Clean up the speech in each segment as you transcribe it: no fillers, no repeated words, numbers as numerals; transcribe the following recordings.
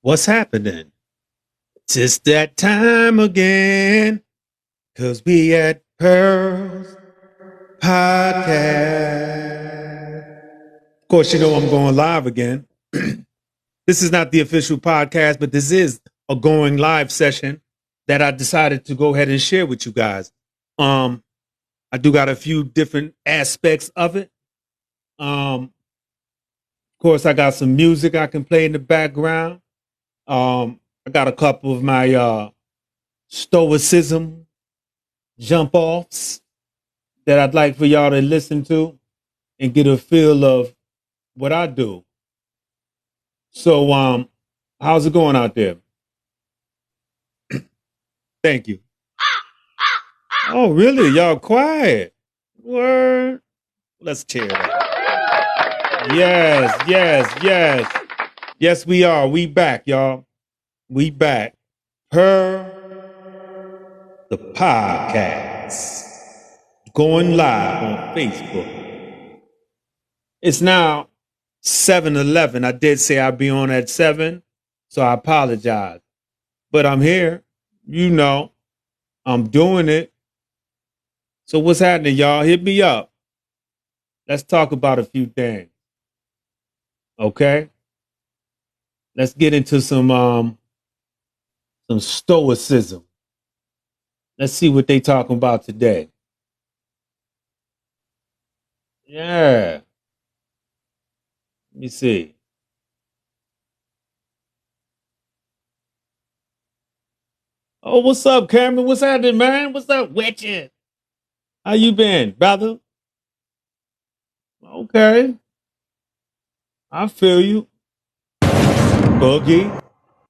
What's happening? It's that time again, 'cause we at Pearls Podcast. Of course, you know I'm going live again. This is not the official podcast, but this is a going live session that I decided to go ahead and share with you guys. I do got a few different aspects of it. Of course, I got some music I can play in the background. I got a couple of my stoicism jump offs that I'd like for y'all to listen to and get a feel of what I do. So, how's it going out there? Thank you. Oh, really? Y'all quiet? Word. Let's cheer it up. Yes. Yes, we are. We back, y'all. We back. The podcast. Going live on Facebook. It's now 7:11. I did say I'd be on at 7, so I apologize. But I'm here. You know, I'm doing it. So what's happening, y'all? Hit me up. Let's talk about a few things. Okay? Let's get into some stoicism. Let's see what they talking about today. Yeah. Let me see. Oh, what's up, Cameron? What's happening, man? What's up with you? How you been, brother? Okay. I feel you. Boogie.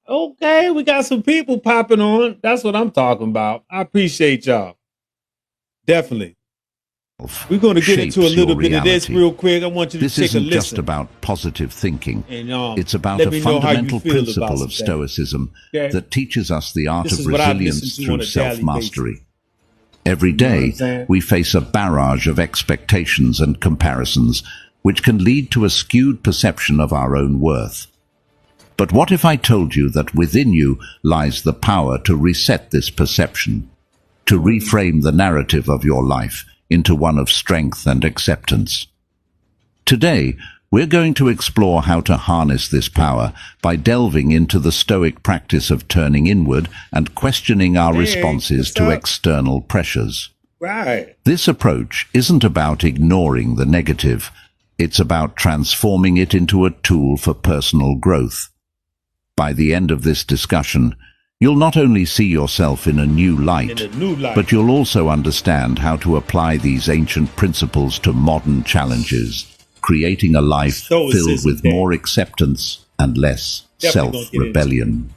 Okay, we got some people popping on. That's what I'm talking about. I appreciate y'all. Definitely. We're going to get into a little bit of this real quick. I want you to take a listen. This isn't just about positive thinking. It's about a fundamental principle of Stoicism that teaches us the art of resilience through self-mastery. Every day, we face a barrage of expectations and comparisons, which can lead to a skewed perception of our own worth. But what if I told you that within you lies the power to reset this perception, to reframe the narrative of your life into one of strength and acceptance? Today, we're going to explore how to harness this power by delving into the Stoic practice of turning inward and questioning our responses to external pressures. Right. This approach isn't about ignoring the negative. It's about transforming it into a tool for personal growth. By the end of this discussion, you'll not only see yourself in a new light, but you'll also understand how to apply these ancient principles to modern challenges, creating a life filled with more acceptance and less self-rebellion.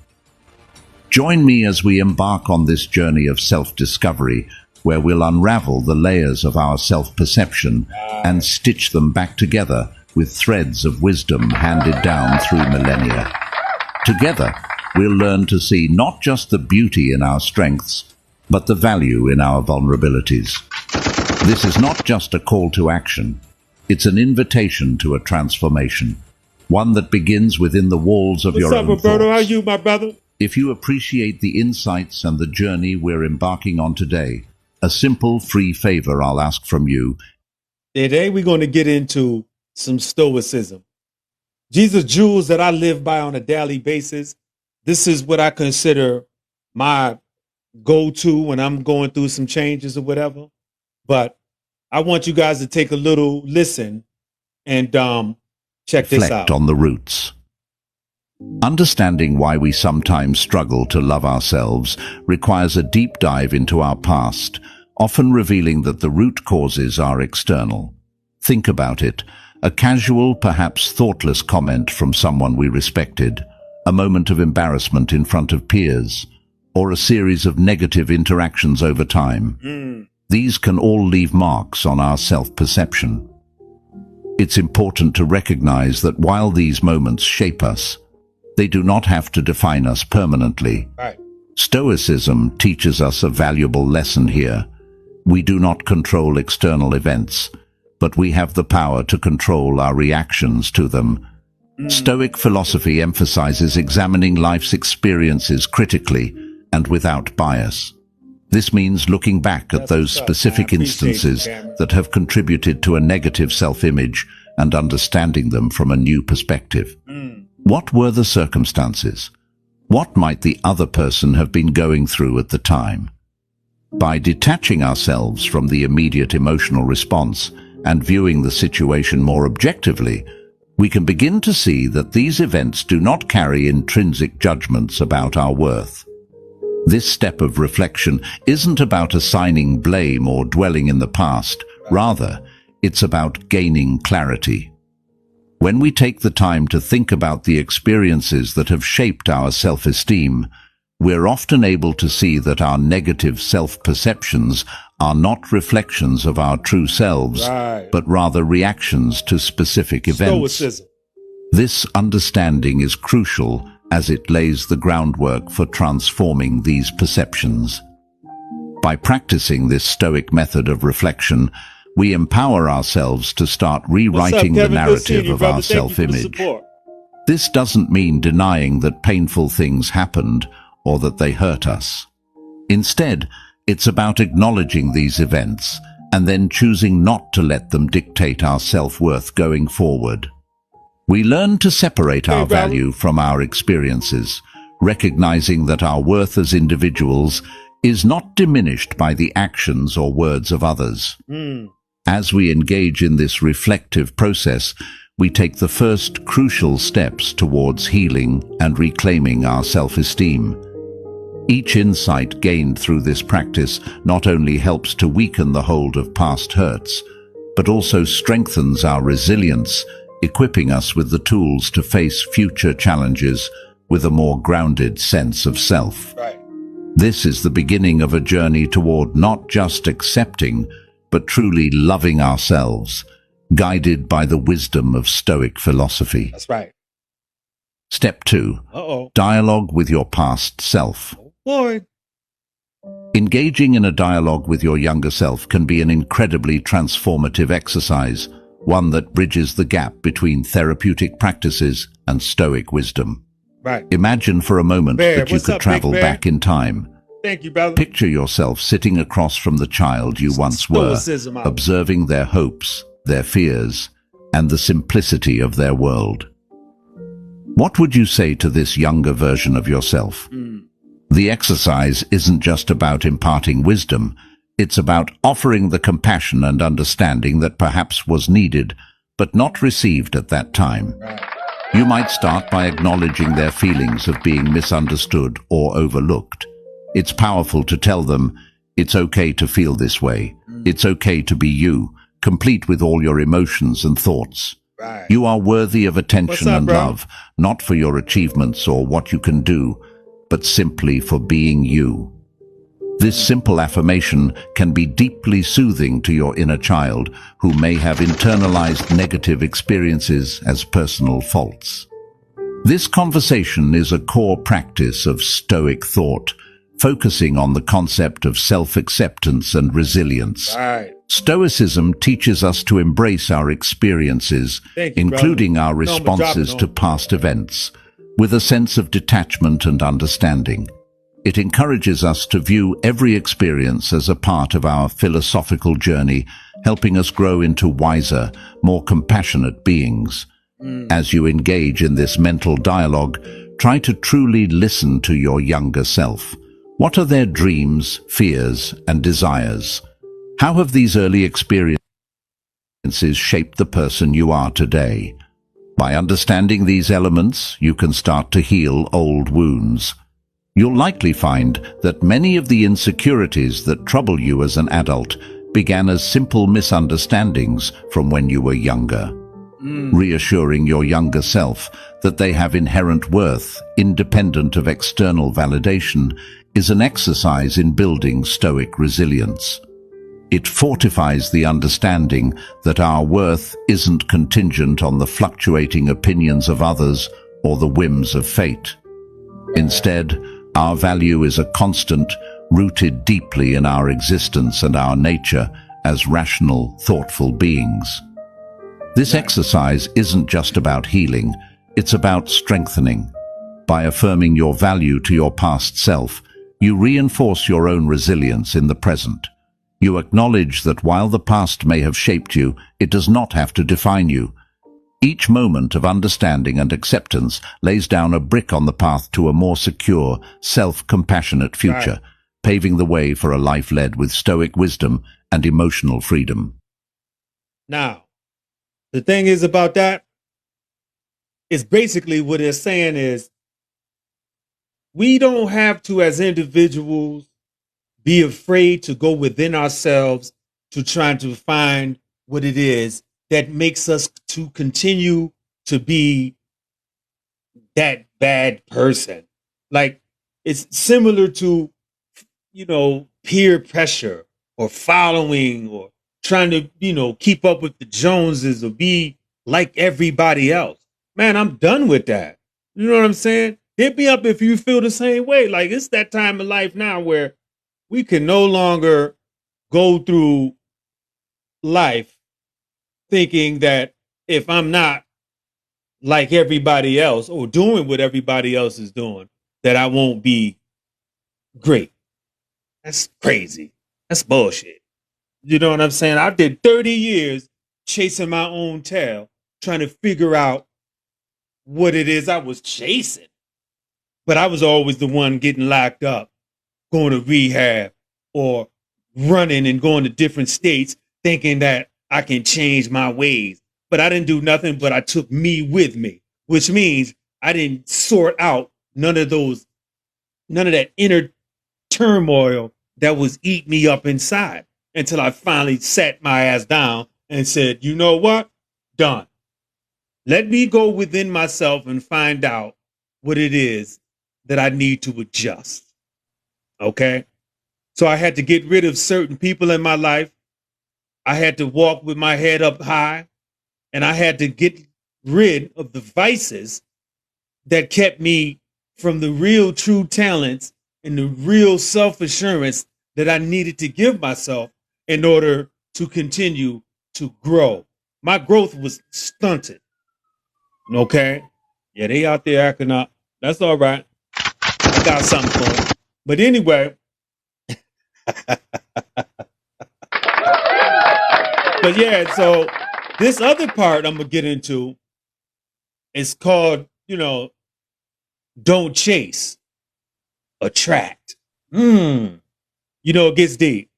Join me as we embark on this journey of self-discovery, where we'll unravel the layers of our self-perception and stitch them back together with threads of wisdom handed down through millennia. Together, we'll learn to see not just the beauty in our strengths, but the value in our vulnerabilities. This is not just a call to action. It's an invitation to a transformation, one that begins within the walls of your own thoughts. What's up, Roberto? How are you, my brother? If you appreciate the insights and the journey we're embarking on today, a simple, free favor I'll ask from you. Today, we're going to get into some stoicism. Jesus jewels that I live by on a daily basis. This is what I consider my go-to when I'm going through some changes or whatever. But I want you guys to take a little listen and check this out. Reflect on the roots. Understanding why we sometimes struggle to love ourselves requires a deep dive into our past, often revealing that the root causes are external. Think about it. A casual, perhaps thoughtless comment from someone we respected, a moment of embarrassment in front of peers, or a series of negative interactions over time. These can all leave marks on our self-perception. It's important to recognize that while these moments shape us, they do not have to define us permanently. Right. Stoicism teaches us a valuable lesson here. We do not control external events, but we have the power to control our reactions to them. Stoic philosophy emphasizes examining life's experiences critically and without bias. This means looking back at those specific instances that have contributed to a negative self-image and understanding them from a new perspective. What were the circumstances? What might the other person have been going through at the time? By detaching ourselves from the immediate emotional response and viewing the situation more objectively, we can begin to see that these events do not carry intrinsic judgments about our worth. This step of reflection isn't about assigning blame or dwelling in the past. Rather, it's about gaining clarity. When we take the time to think about the experiences that have shaped our self-esteem, we're often able to see that our negative self-perceptions are not reflections of our true selves, but rather reactions to specific events. Stoicism. This understanding is crucial as it lays the groundwork for transforming these perceptions. By practicing this Stoic method of reflection, we empower ourselves to start rewriting the narrative of our self-image. This doesn't mean denying that painful things happened or that they hurt us. Instead, it's about acknowledging these events and then choosing not to let them dictate our self-worth going forward. We learn to separate our value from our experiences, recognizing that our worth as individuals is not diminished by the actions or words of others. As we engage in this reflective process, we take the first crucial steps towards healing and reclaiming our self-esteem. Each insight gained through this practice not only helps to weaken the hold of past hurts, but also strengthens our resilience, equipping us with the tools to face future challenges with a more grounded sense of self. This is the beginning of a journey toward not just accepting, but truly loving ourselves, guided by the wisdom of Stoic philosophy. That's right. Step 2. Dialogue with your past self. Boy. Engaging in a dialogue with your younger self can be an incredibly transformative exercise, one that bridges the gap between therapeutic practices and Stoic wisdom. Imagine for a moment that you could travel back in time. Thank you, brother. Picture yourself sitting across from the child you once were, observing their hopes, their fears, and the simplicity of their world. What would you say to this younger version of yourself? The exercise isn't just about imparting wisdom. It's about offering the compassion and understanding that perhaps was needed, but not received at that time. You might start by acknowledging their feelings of being misunderstood or overlooked. It's powerful to tell them, it's okay to feel this way. It's okay to be you, complete with all your emotions and thoughts. You are worthy of attention and love, not for your achievements or what you can do, but simply for being you. This simple affirmation can be deeply soothing to your inner child who may have internalized negative experiences as personal faults. This conversation is a core practice of Stoic thought, focusing on the concept of self-acceptance and resilience. Stoicism teaches us to embrace our experiences, including our responses to past events, with a sense of detachment and understanding. It encourages us to view every experience as a part of our philosophical journey, helping us grow into wiser, more compassionate beings. As you engage in this mental dialogue, try to truly listen to your younger self. What are their dreams, fears, and desires? How have these early experiences shaped the person you are today? By understanding these elements, you can start to heal old wounds. You'll likely find that many of the insecurities that trouble you as an adult began as simple misunderstandings from when you were younger. Reassuring your younger self that they have inherent worth, independent of external validation, is an exercise in building Stoic resilience. It fortifies the understanding that our worth isn't contingent on the fluctuating opinions of others or the whims of fate. Instead, our value is a constant, rooted deeply in our existence and our nature as rational, thoughtful beings. This exercise isn't just about healing, it's about strengthening. By affirming your value to your past self, you reinforce your own resilience in the present. You acknowledge that while the past may have shaped you, it does not have to define you. Each moment of understanding and acceptance lays down a brick on the path to a more secure, self-compassionate future, Right. paving the way for a life led with stoic wisdom and emotional freedom. Now, the thing is about that is basically what they're saying is we don't have to, as individuals, be afraid to go within ourselves to try to find what it is that makes us to continue to be that bad person. Like, it's similar to, peer pressure or following or trying to, keep up with the Joneses or be like everybody else. Man, I'm done with that. You know what I'm saying? Hit me up if you feel the same way. Like, it's that time of life now where we can no longer go through life thinking that if I'm not like everybody else or doing what everybody else is doing, that I won't be great. That's crazy. That's bullshit. You know what I'm saying? I did 30 years chasing my own tail, trying to figure out what it is I was chasing. But I was always the one getting locked up, going to rehab, or running and going to different states thinking that I can change my ways. But I didn't do nothing, but I took me with me, which means I didn't sort out none of that inner turmoil that was eating me up inside until I finally sat my ass down and said, you know what? Done. Let me go within myself and find out what it is that I need to adjust. Okay? So I had to get rid of certain people in my life. I had to walk with my head up high, and I had to get rid of the vices that kept me from the real true talents and the real self-assurance that I needed to give myself in order to continue to grow. My growth was stunted. Okay? Yeah, they out there acting up. That's all right. I got something for them. But anyway, but yeah, so this other part I'm going to get into is called, don't chase, attract. It gets deep.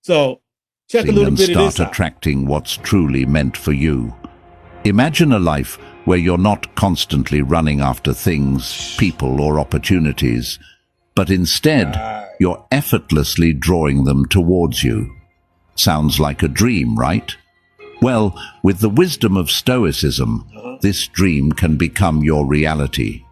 So check a little And bit of this start out. attracting what's truly meant for you. Imagine a life where you're not constantly running after things, people, or opportunities, but instead you're effortlessly drawing them towards you. Sounds like a dream, right? Well, with the wisdom of Stoicism, this dream can become your reality.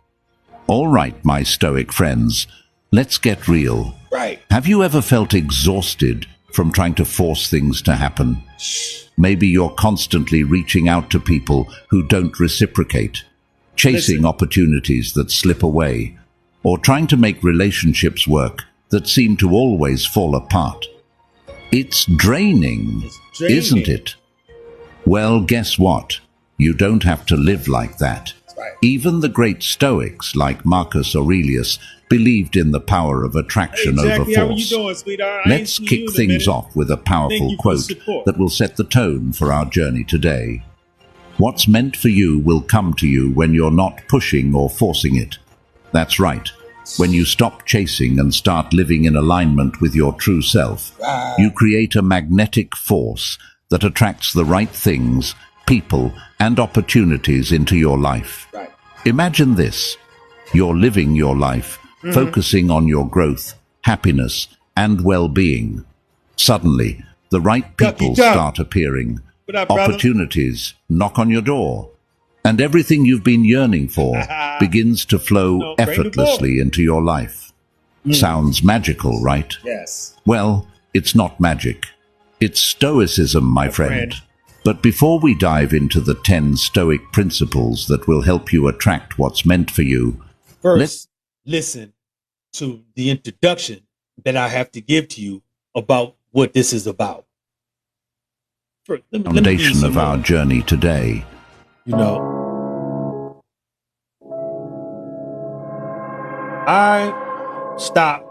All right, my Stoic friends, let's get real. Right. Have you ever felt exhausted from trying to force things to happen? Maybe you're constantly reaching out to people who don't reciprocate, chasing Listen. opportunities that slip away, or trying to make relationships work that seem to always fall apart. It's draining, draining. isn't it? Well, guess what? You don't have to live like that. Right. Even the great Stoics, like Marcus Aurelius, believed in the power of attraction Hey, over Jackie, how you force. doing, sweetheart? I ain't Let's seen you kick in a things minute. off with a Thank powerful you for the quote support. that will set the tone for our journey today. What's meant for you will come to you when you're not pushing or forcing it. That's right. When you stop chasing and start living in alignment with your true self, you create a magnetic force that attracts the right things, people, and opportunities into your life. Right. Imagine this. You're living your life, focusing on your growth, happiness, and well-being. Suddenly, the right people Ducky duck. start appearing. What up, brother? Opportunities knock on your door. And everything you've been yearning for begins to flow bring the effortlessly into your life. Sounds magical, right? Yes. Well, it's not magic. It's Stoicism, my friend. But before we dive into the 10 Stoic principles that will help you attract what's meant for you, First, listen to the introduction that I have to give to you about what this is about. First, let me give you foundation some of our more. journey today. I stopped.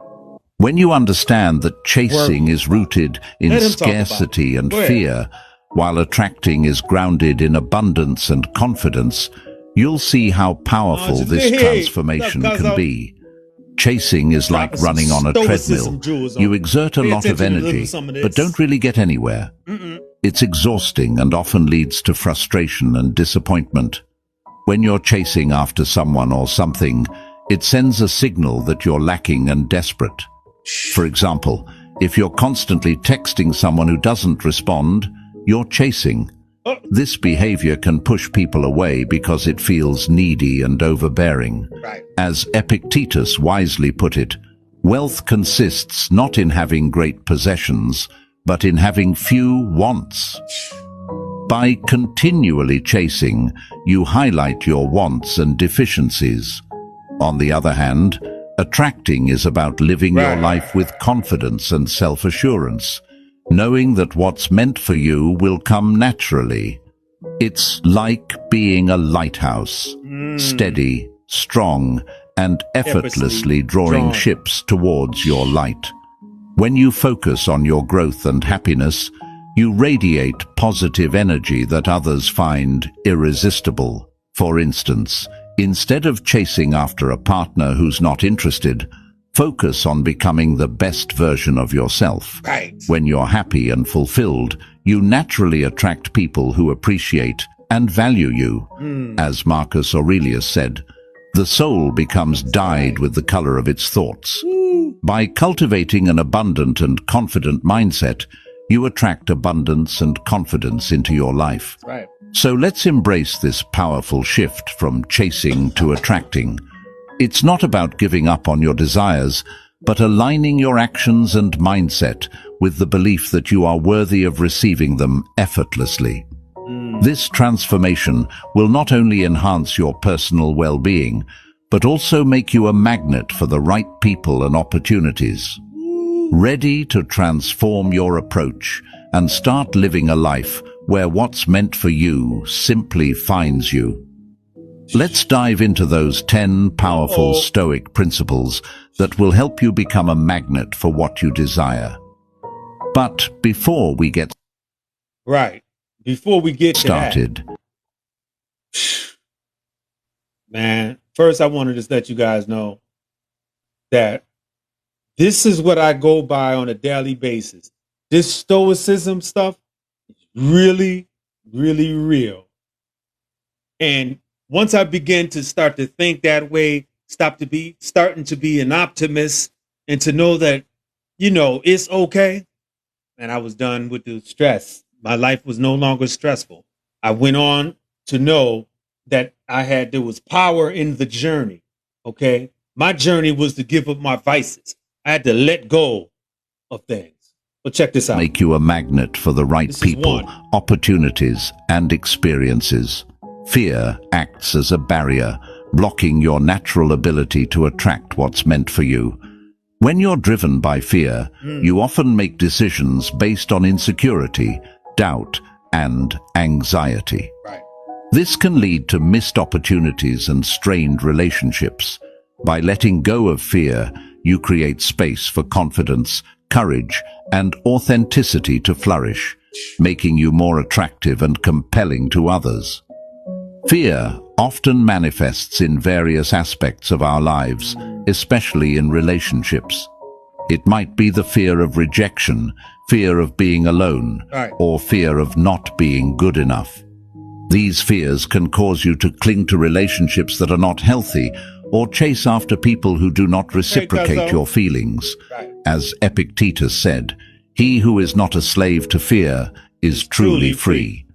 When you understand that chasing is rooted in Let him talk about it. scarcity and Go ahead. fear, while attracting is grounded in abundance and confidence, you'll see how powerful just this hey, transformation look, can cuzzo. be. Chasing is like Dropping running on a some treadmill. stoicism jewels on You it. exert a Pay lot of attention to energy, some of this. but don't really get anywhere. It's exhausting and often leads to frustration and disappointment. When you're chasing after someone or something, it sends a signal that you're lacking and desperate. For example, if you're constantly texting someone who doesn't respond, you're chasing. This behavior can push people away because it feels needy and overbearing. Right. As Epictetus wisely put it, wealth consists not in having great possessions, but in having few wants. By continually chasing, you highlight your wants and deficiencies. On the other hand, attracting is about living your Right. life with confidence and self-assurance, knowing that what's meant for you will come naturally. It's like being a lighthouse, steady, strong, and effortlessly drawing drawn. ships towards your light. When you focus on your growth and happiness, you radiate positive energy that others find irresistible. For instance, instead of chasing after a partner who's not interested, focus on becoming the best version of yourself. Right. When you're happy and fulfilled, you naturally attract people who appreciate and value you. As Marcus Aurelius said, the soul becomes dyed with the color of its thoughts. By cultivating an abundant and confident mindset, you attract abundance and confidence into your life. Right. So let's embrace this powerful shift from chasing to attracting. It's not about giving up on your desires, but aligning your actions and mindset with the belief that you are worthy of receiving them effortlessly. This transformation will not only enhance your personal well-being, but also make you a magnet for the right people and opportunities. Ready to transform your approach and start living a life where what's meant for you simply finds you. Let's dive into those 10 powerful Stoic principles that will help you become a magnet for what you desire. But before we get Right. Before we get started, to that, man, first I wanted to let you guys know that this is what I go by on a daily basis. This stoicism stuff is really, really real. And once I begin to start to think that way, starting to be an optimist and to know that, it's okay. And I was done with the stress. My life was no longer stressful. I went on to know that there was power in the journey. Okay. My journey was to give up my vices. I had to let go of things. But check this out. make you a magnet for the right This is people, one. opportunities, and experiences. Fear acts as a barrier, blocking your natural ability to attract what's meant for you. When you're driven by fear, you often make decisions based on insecurity, doubt, and anxiety. Right. This can lead to missed opportunities and strained relationships. By letting go of fear, you create space for confidence, courage, and authenticity to flourish, making you more attractive and compelling to others. Fear often manifests in various aspects of our lives, especially in relationships. It might be the fear of rejection, fear of being alone, Right. or fear of not being good enough. These fears can cause you to cling to relationships that are not healthy or chase after people who do not reciprocate Cuzzo. your feelings. Right. As Epictetus said, "He who is not a slave to fear is truly free."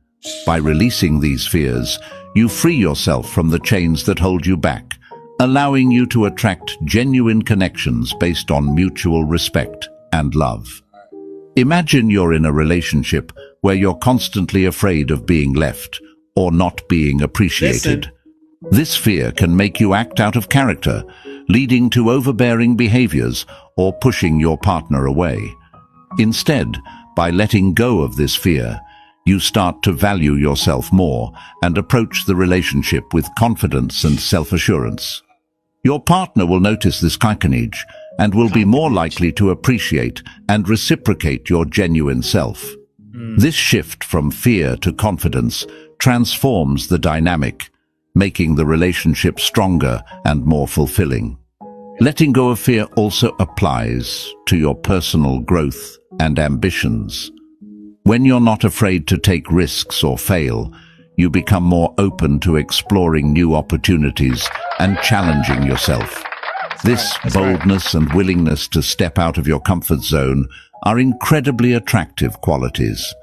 By releasing these fears, you free yourself from the chains that hold you back, allowing you to attract genuine connections based on mutual respect and love. Imagine you're in a relationship where you're constantly afraid of being left or not being appreciated. This fear can make you act out of character, leading to overbearing behaviors or pushing your partner away. Instead, by letting go of this fear, you start to value yourself more and approach the relationship with confidence and self-assurance. Your partner will notice this cocknage and will be more likely to appreciate and reciprocate your genuine self. This shift from fear to confidence transforms the dynamic, making the relationship stronger and more fulfilling. Letting go of fear also applies to your personal growth and ambitions. When you're not afraid to take risks or fail, you become more open to exploring new opportunities and challenging yourself. This boldness and willingness to step out of your comfort zone are incredibly attractive qualities.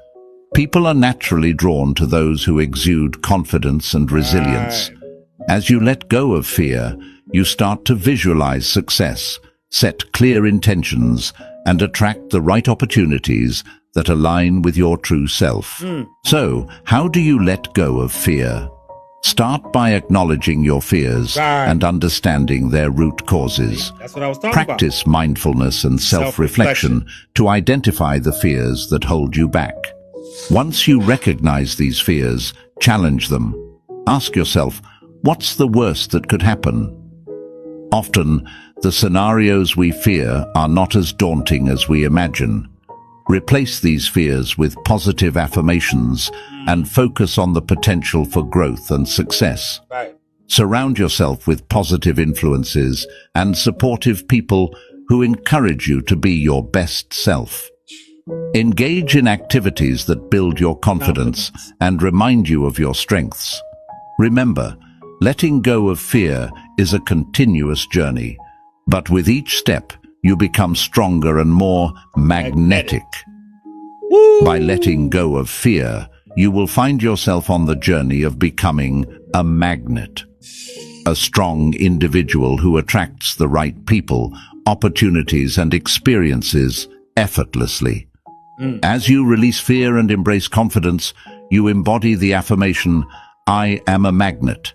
People are naturally drawn to those who exude confidence and resilience. As you let go of fear, you start to visualize success, set clear intentions, and attract the right opportunities that align with your true self. So, how do you let go of fear? Start by acknowledging your fears and understanding their root causes. That's what I was talking about. Practice mindfulness and self-reflection to identify the fears that hold you back. Once you recognize these fears, challenge them. Ask yourself, what's the worst that could happen? Often, the scenarios we fear are not as daunting as we imagine. Replace these fears with positive affirmations and focus on the potential for growth and success. Surround yourself with positive influences and supportive people who encourage you to be your best self. Engage in activities that build your confidence and remind you of your strengths. Remember, letting go of fear is a continuous journey, but with each step, you become stronger and more magnetic. By letting go of fear, you will find yourself on the journey of becoming a magnet. A strong individual who attracts the right people, opportunities, and experiences effortlessly. As you release fear and embrace confidence, you embody the affirmation, I am a magnet.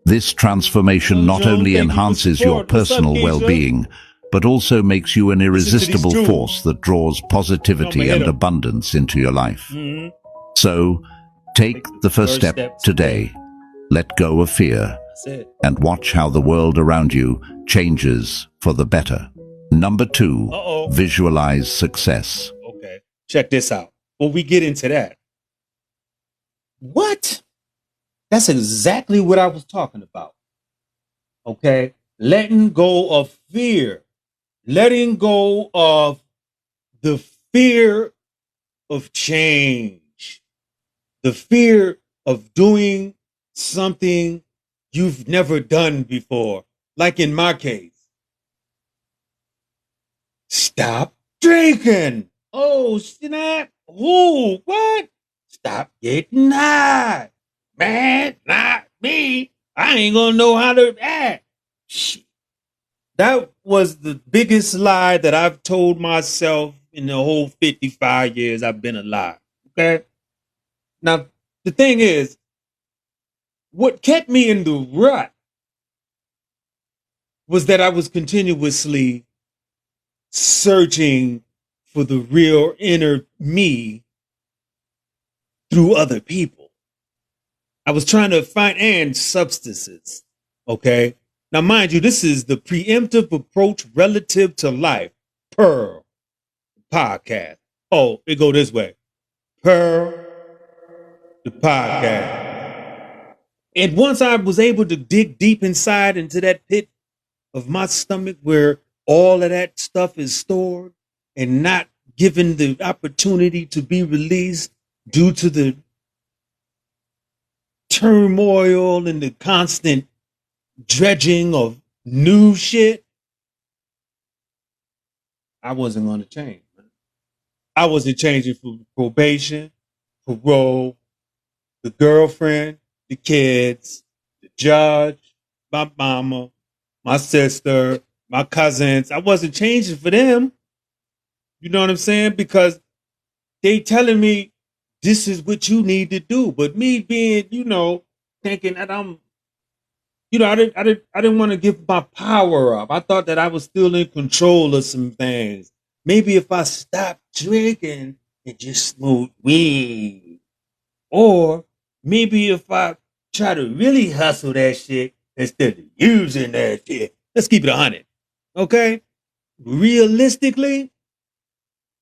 This transformation not only enhances your personal well-being, but also makes you an irresistible force that draws positivity and abundance into your life. So, take the first step today. Let go of fear and watch how the world around you changes for the better. Number 2, visualize success. Okay, check this out. When we get into that, what? That's exactly what I was talking about. Okay, letting go of fear. Letting go of the fear of change, the fear of doing something you've never done before. Like in my case, stop drinking. Oh, snap. Ooh, what? Stop getting high. Man, not me. I ain't gonna know how to act. Shit. That was the biggest lie that I've told myself in the whole 55 years I've been alive. Okay? Now, the thing is, what kept me in the rut was that I was continuously searching for the real inner me through other people. I was trying to find and substances. Okay? Now, mind you, this is the preemptive approach relative to life. Pearl podcast. Oh, it go this way. Pearl the podcast. And once I was able to dig deep inside into that pit of my stomach where all of that stuff is stored and not given the opportunity to be released due to the turmoil and the constant dredging of new shit, I wasn't going to change. Man. I wasn't changing for probation, parole, the girlfriend, the kids, the judge, my mama, my sister, my cousins. I wasn't changing for them. You know what I'm saying? Because they telling me this is what you need to do. But me being, thinking that I didn't want to give my power up. I thought that I was still in control of some things. Maybe if I stopped drinking and just smoked weed, or maybe if I try to really hustle that shit instead of using that shit, Let's keep it 100. Okay? Realistically,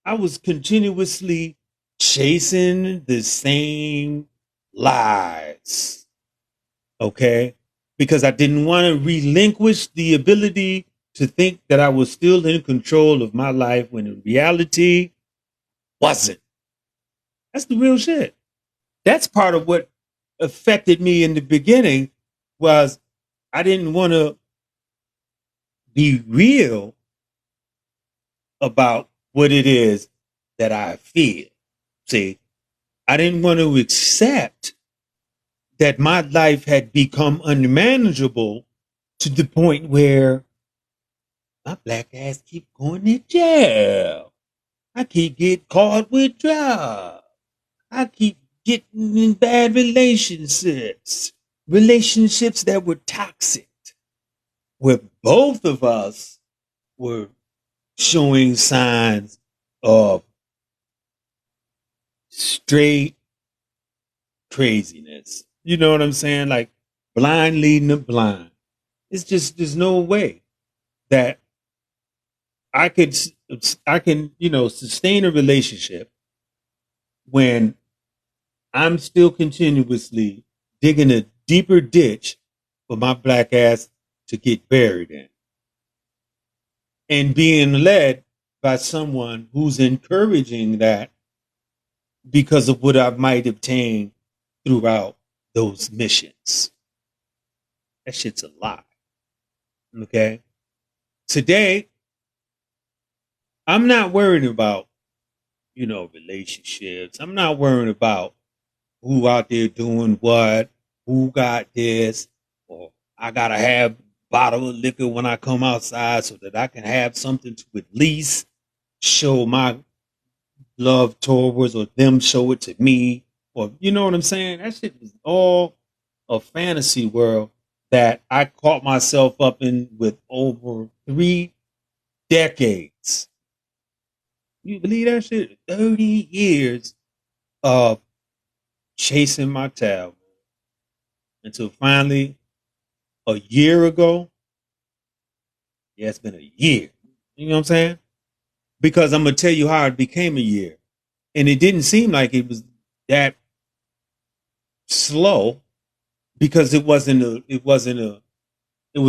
I was continuously chasing the same lies. Okay? Because I didn't want to relinquish the ability to think that I was still in control of my life when in reality wasn't. That's the real shit. That's part of what affected me in the beginning was I didn't want to be real about what it is that I feel. See, I didn't want to accept that my life had become unmanageable to the point where my black ass keep going to jail. I keep getting caught with drugs. I keep getting in bad relationships that were toxic, where both of us were showing signs of straight craziness. You know what I'm saying? Like blind leading the blind. It's just there's no way that I could I can, sustain a relationship when I'm still continuously digging a deeper ditch for my black ass to get buried in. And being led by someone who's encouraging that because of what I might obtain throughout those missions. That shit's a lie. Okay. Today, I'm not worried about, relationships. I'm not worrying about who out there doing what, who got this, or I gotta have a bottle of liquor when I come outside so that I can have something to at least show my love towards or them show it to me. Or you know what I'm saying? That shit was all a fantasy world that I caught myself up in with over 3 decades. You believe that shit? 30 years of chasing my tail until finally a year ago. Yeah, it's been a year. You know what I'm saying? Because I'm gonna tell you how it became a year. And it didn't seem like it was that slow because it was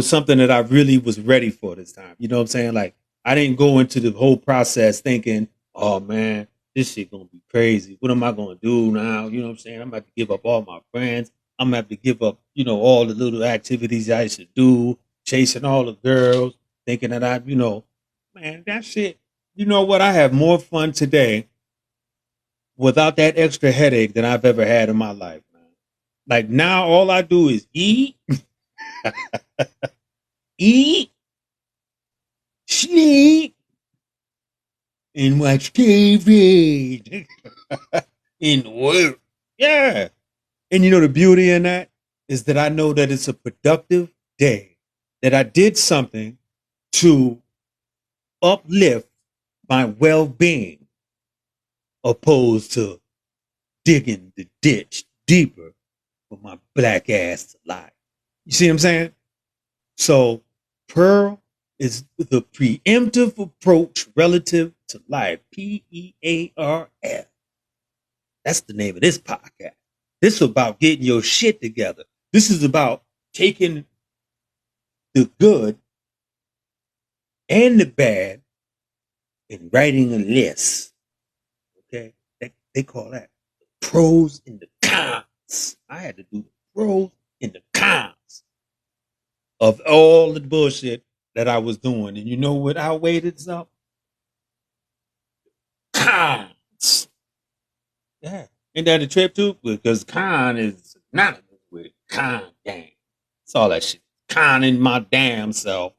something that I really was ready for this time. You know what I'm saying? Like I didn't go into the whole process thinking, oh man, this shit gonna be crazy. What am I gonna do now? You know what I'm saying? I'm about to give up all my friends. I'm gonna have to give up, all the little activities I used to do, chasing all the girls, thinking that man, that shit. You know what? I have more fun today without that extra headache than I've ever had in my life, man. Like now all I do is eat, eat, sleep, and watch TV and work. Yeah. And the beauty in that is that I know that it's a productive day, that I did something to uplift my well being, opposed to digging the ditch deeper for my black ass to lie. You see what I'm saying? So, Pearl is the preemptive approach relative to life. PEARF. That's the name of this podcast. This is about getting your shit together. This is about taking the good and the bad and writing a list. Okay? They call that the pros and the cons. I had to do the pros and the cons of all the bullshit that I was doing. And you know what outweighed itself? Cons. Yeah. Ain't that a trip too? Because con is synonymous with con game. It's all that shit. Conning my damn self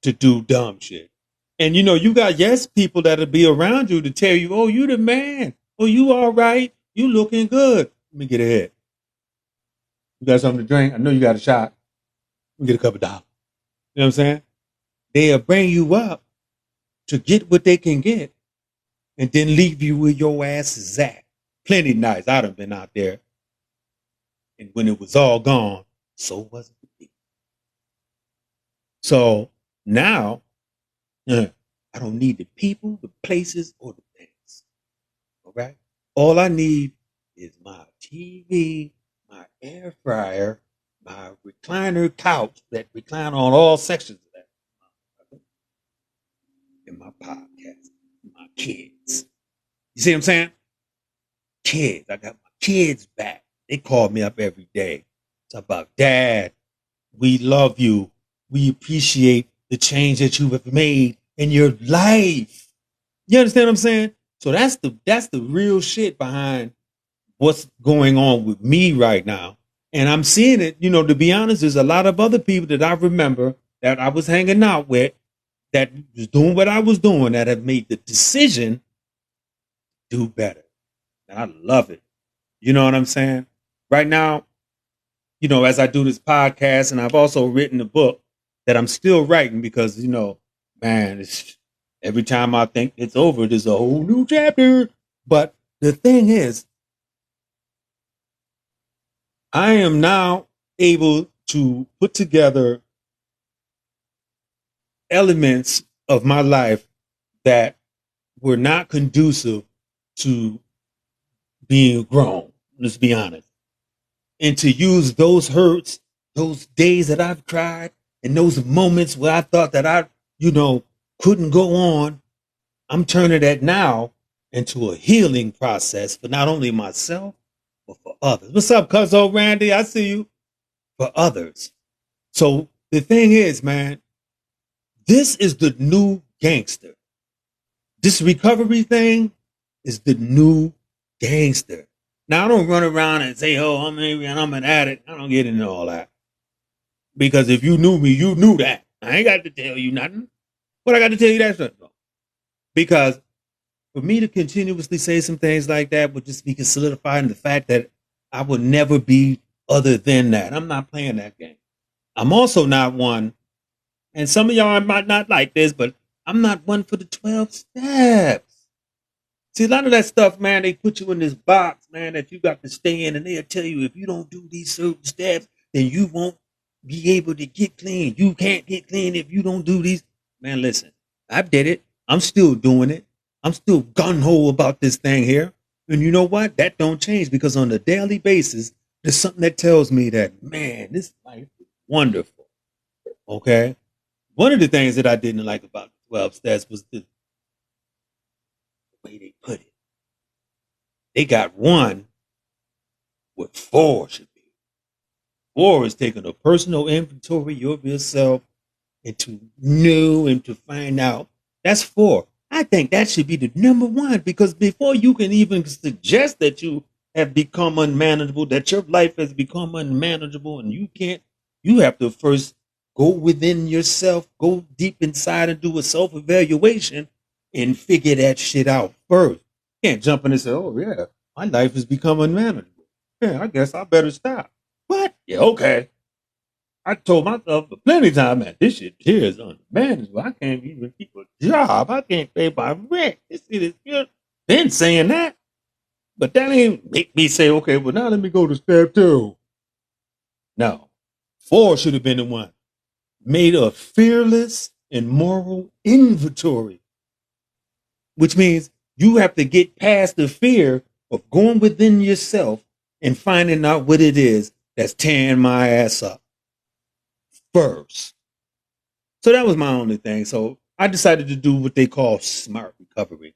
to do dumb shit. And you got yes people that'll be around you to tell you, oh, you the man. Oh, you all right. You looking good. Let me get a hit. You got something to drink? I know you got a shot. Let me get a couple dollars. You know what I'm saying? They'll bring you up to get what they can get and then leave you where your ass is at. Plenty nights I done been out there. And when it was all gone, so was it. So now I don't need the people, the places, or the things. All right. All I need is my TV, my air fryer, my recliner couch that recline on all sections of that, and my podcast, my kids. You see what I'm saying? Kids. I got my kids back. They call me up every day. It's about, Dad, we love you. We appreciate the change that you have made in your life. You understand what I'm saying? So that's the real shit behind what's going on with me right now. And I'm seeing it, to be honest, there's a lot of other people that I remember that I was hanging out with that was doing what I was doing that have made the decision to do better. And I love it. You know what I'm saying? Right now, as I do this podcast, and I've also written a book that I'm still writing because, man, it's every time I think it's over, there's a whole new chapter. But the thing is, I am now able to put together elements of my life that were not conducive to being grown. Let's be honest. And to use those hurts, those days that I've cried, and those moments where I thought that I, couldn't go on, I'm turning that now into a healing process for not only myself, but for others. What's up, Cuzzo Randy? I see you. For others. So the thing is, man, this is the new gangster. This recovery thing is the new gangster. Now, I don't run around and say, oh, I'm angry and I'm an addict. I don't get into all that. Because if you knew me, you knew that. I ain't got to tell you nothing. But I got to tell you that stuff. Because for me to continuously say some things like that would just be solidifying the fact that I would never be other than that. I'm not playing that game. I'm also not one, and some of y'all might not like this, but I'm not one for the 12 steps. See, a lot of that stuff, man, they put you in this box, man, that you got to stay in, and they'll tell you if you don't do these certain steps, then you won't be able to get clean. You can't get clean if you don't do these. Man, listen, I did it. I'm still doing it. I'm still gung-ho about this thing here. And you know what? That don't change because on a daily basis, there's something that tells me that, man, this life is wonderful. Okay? One of the things that I didn't like about the 12 steps was the way they put it. They got one what 4 should be. 4 is taking a personal inventory of yourself and to know and to find out. That's 4. I think that should be the number 1 because before you can even suggest that you have become unmanageable, that your life has become unmanageable and you have to first go within yourself, go deep inside and do a self-evaluation and figure that shit out first. You can't jump in and say, oh yeah, my life has become unmanageable. Yeah, I guess I better stop. What? Yeah, okay. I told myself plenty of times, man, this shit here is unmanageable. I can't even keep a job. I can't pay my rent. This shit is good. Been saying that. But that ain't make me say, okay, well, now let me go to step 2. No. 4 should have been the one. Made a fearless and moral inventory. Which means you have to get past the fear of going within yourself and finding out what it is that's tearing my ass up first. So that was my only thing. So I decided to do what they call smart recovery.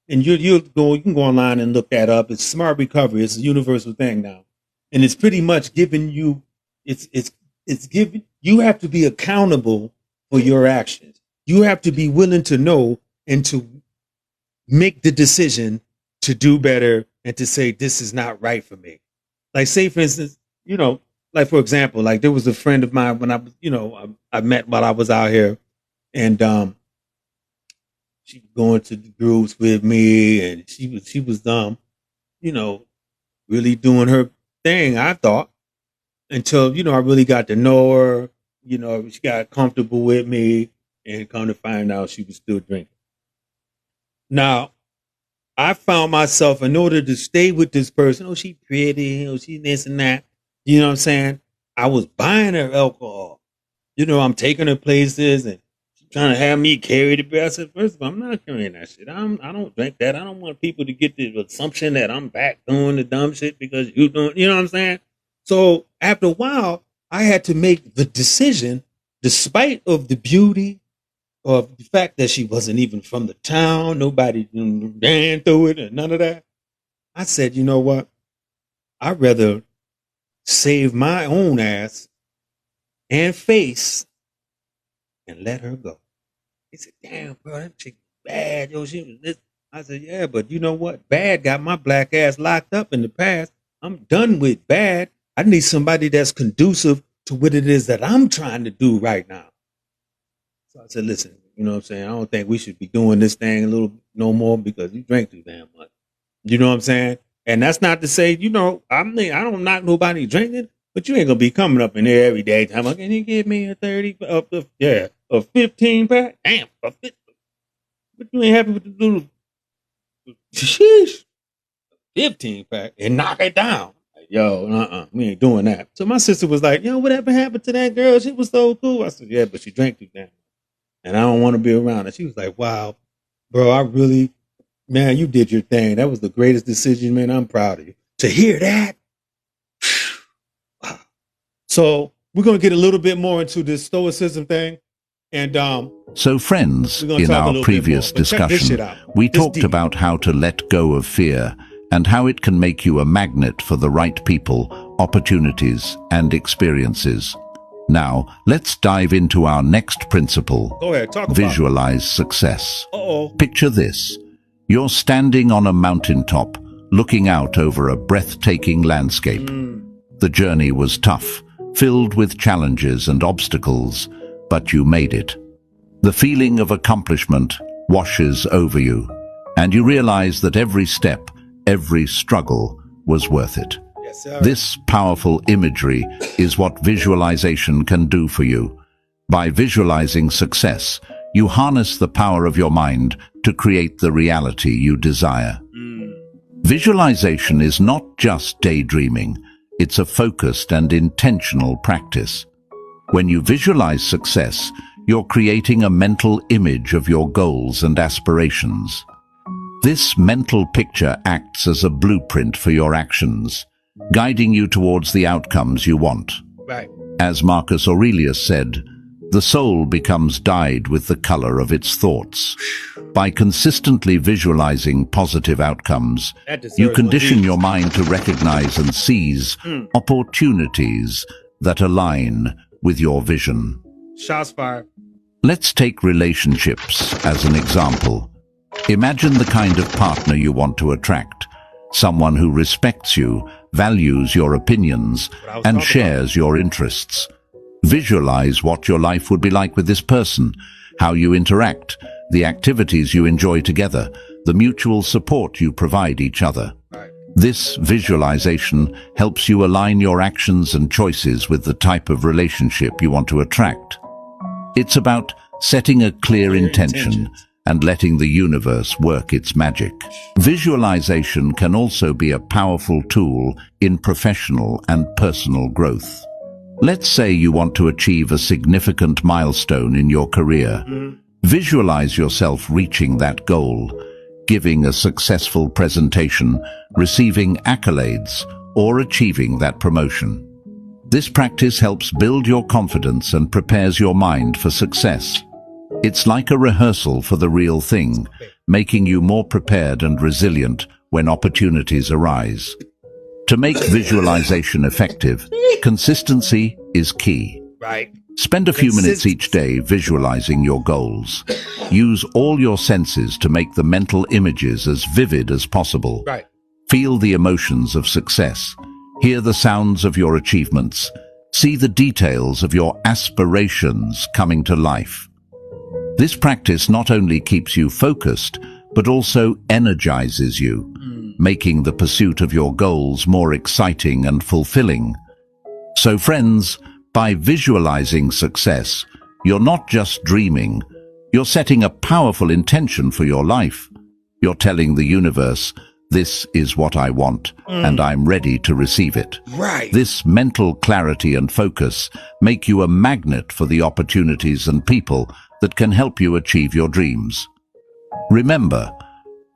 And you can go online and look that up. It's smart recovery. It's a universal thing now. And it's pretty much giving you, it's giving, you have to be accountable for your actions. You have to be willing to know and to make the decision to do better and to say, this is not right for me. Like say, for instance, like for example, like there was a friend of mine when I was, I met while I was out here and, she was going to the groups with me and she was really doing her thing, I thought, until, I really got to know her, she got comfortable with me and come to find out she was still drinking. Now, I found myself in order to stay with this person, she pretty, she this and that, you know what I'm saying? I was buying her alcohol. I'm taking her places and she's trying to have me carry the beer. I said, first of all, I'm not carrying that shit. I don't drink that. I don't want people to get the assumption that I'm back doing the dumb shit because you don't, you know what I'm saying? So after a while, I had to make the decision, despite of the beauty of the fact that she wasn't even from the town, nobody ran through it and none of that. I said, you know what? I'd rather save my own ass and face and let her go. He said, damn, bro, that chick bad. Yo, she was this. I said, yeah, but you know what? Bad got my black ass locked up in the past. I'm done with bad. I need somebody that's conducive to what it is that I'm trying to do right now. So I said, listen, you know what I'm saying? I don't think we should be doing this thing a little no more because you drink too damn much. You know what I'm saying? And that's not to say, I don't knock nobody drinking, but you ain't gonna be coming up in there every day. Time, can you give me a 30 a 15 pack? Damn, a 50. But you ain't happy with the little sheesh 15 pack and knock it down. Like, yo, we ain't doing that. So my sister was like, yo, whatever happened to that girl? She was so cool. I said, yeah, but she drank too damn. And I don't want to be around her. She was like, wow, bro, man, you did your thing. That was the greatest decision, man. I'm proud of you. To hear that. Wow. So we're going to get a little bit more into this stoicism thing. And so friends, in our previous discussion, we talked about how to let go of fear and how it can make you a magnet for the right people, opportunities, and experiences. Now, let's dive into our next principle. Go ahead, talk about visualize success. Uh-oh. Picture this. You're standing on a mountaintop, looking out over a breathtaking landscape. The journey was tough, filled with challenges and obstacles, but you made it. The feeling of accomplishment washes over you, and you realize that every step, every struggle was worth it. Yes, sir. This powerful imagery is what visualization can do for you. By visualizing success, you harness the power of your mind to create the reality you desire. Visualization is not just daydreaming, it's a focused and intentional practice. When you visualize success, you're creating a mental image of your goals and aspirations. This mental picture acts as a blueprint for your actions, guiding you towards the outcomes you want. Right. As Marcus Aurelius said, the soul becomes dyed with the color of its thoughts. By consistently visualizing positive outcomes, you condition your mind to recognize and seize opportunities that align with your vision. Shots fired. Let's take relationships as an example. Imagine the kind of partner you want to attract. Someone who respects you, values your opinions, and shares your interests. Visualize what your life would be like with this person, how you interact, the activities you enjoy together, the mutual support you provide each other. This visualization helps you align your actions and choices with the type of relationship you want to attract. It's about setting a clear intention and letting the universe work its magic. Visualization can also be a powerful tool in professional and personal growth. Let's say you want to achieve a significant milestone in your career. Visualize yourself reaching that goal, giving a successful presentation, receiving accolades, or achieving that promotion. This practice helps build your confidence and prepares your mind for success. It's like a rehearsal for the real thing, making you more prepared and resilient when opportunities arise. To make visualization effective, consistency is key. Right. Spend a few minutes each day visualizing your goals. Use all your senses to make the mental images as vivid as possible. Right. Feel the emotions of success. Hear the sounds of your achievements. See the details of your aspirations coming to life. This practice not only keeps you focused, but also energizes you, making the pursuit of your goals more exciting and fulfilling. So friends, by visualizing success, you're not just dreaming, you're setting a powerful intention for your life. You're telling the universe This is what I want, and I'm ready to receive it. Right. This mental clarity and focus make you a magnet for the opportunities and people that can help you achieve your dreams. Remember,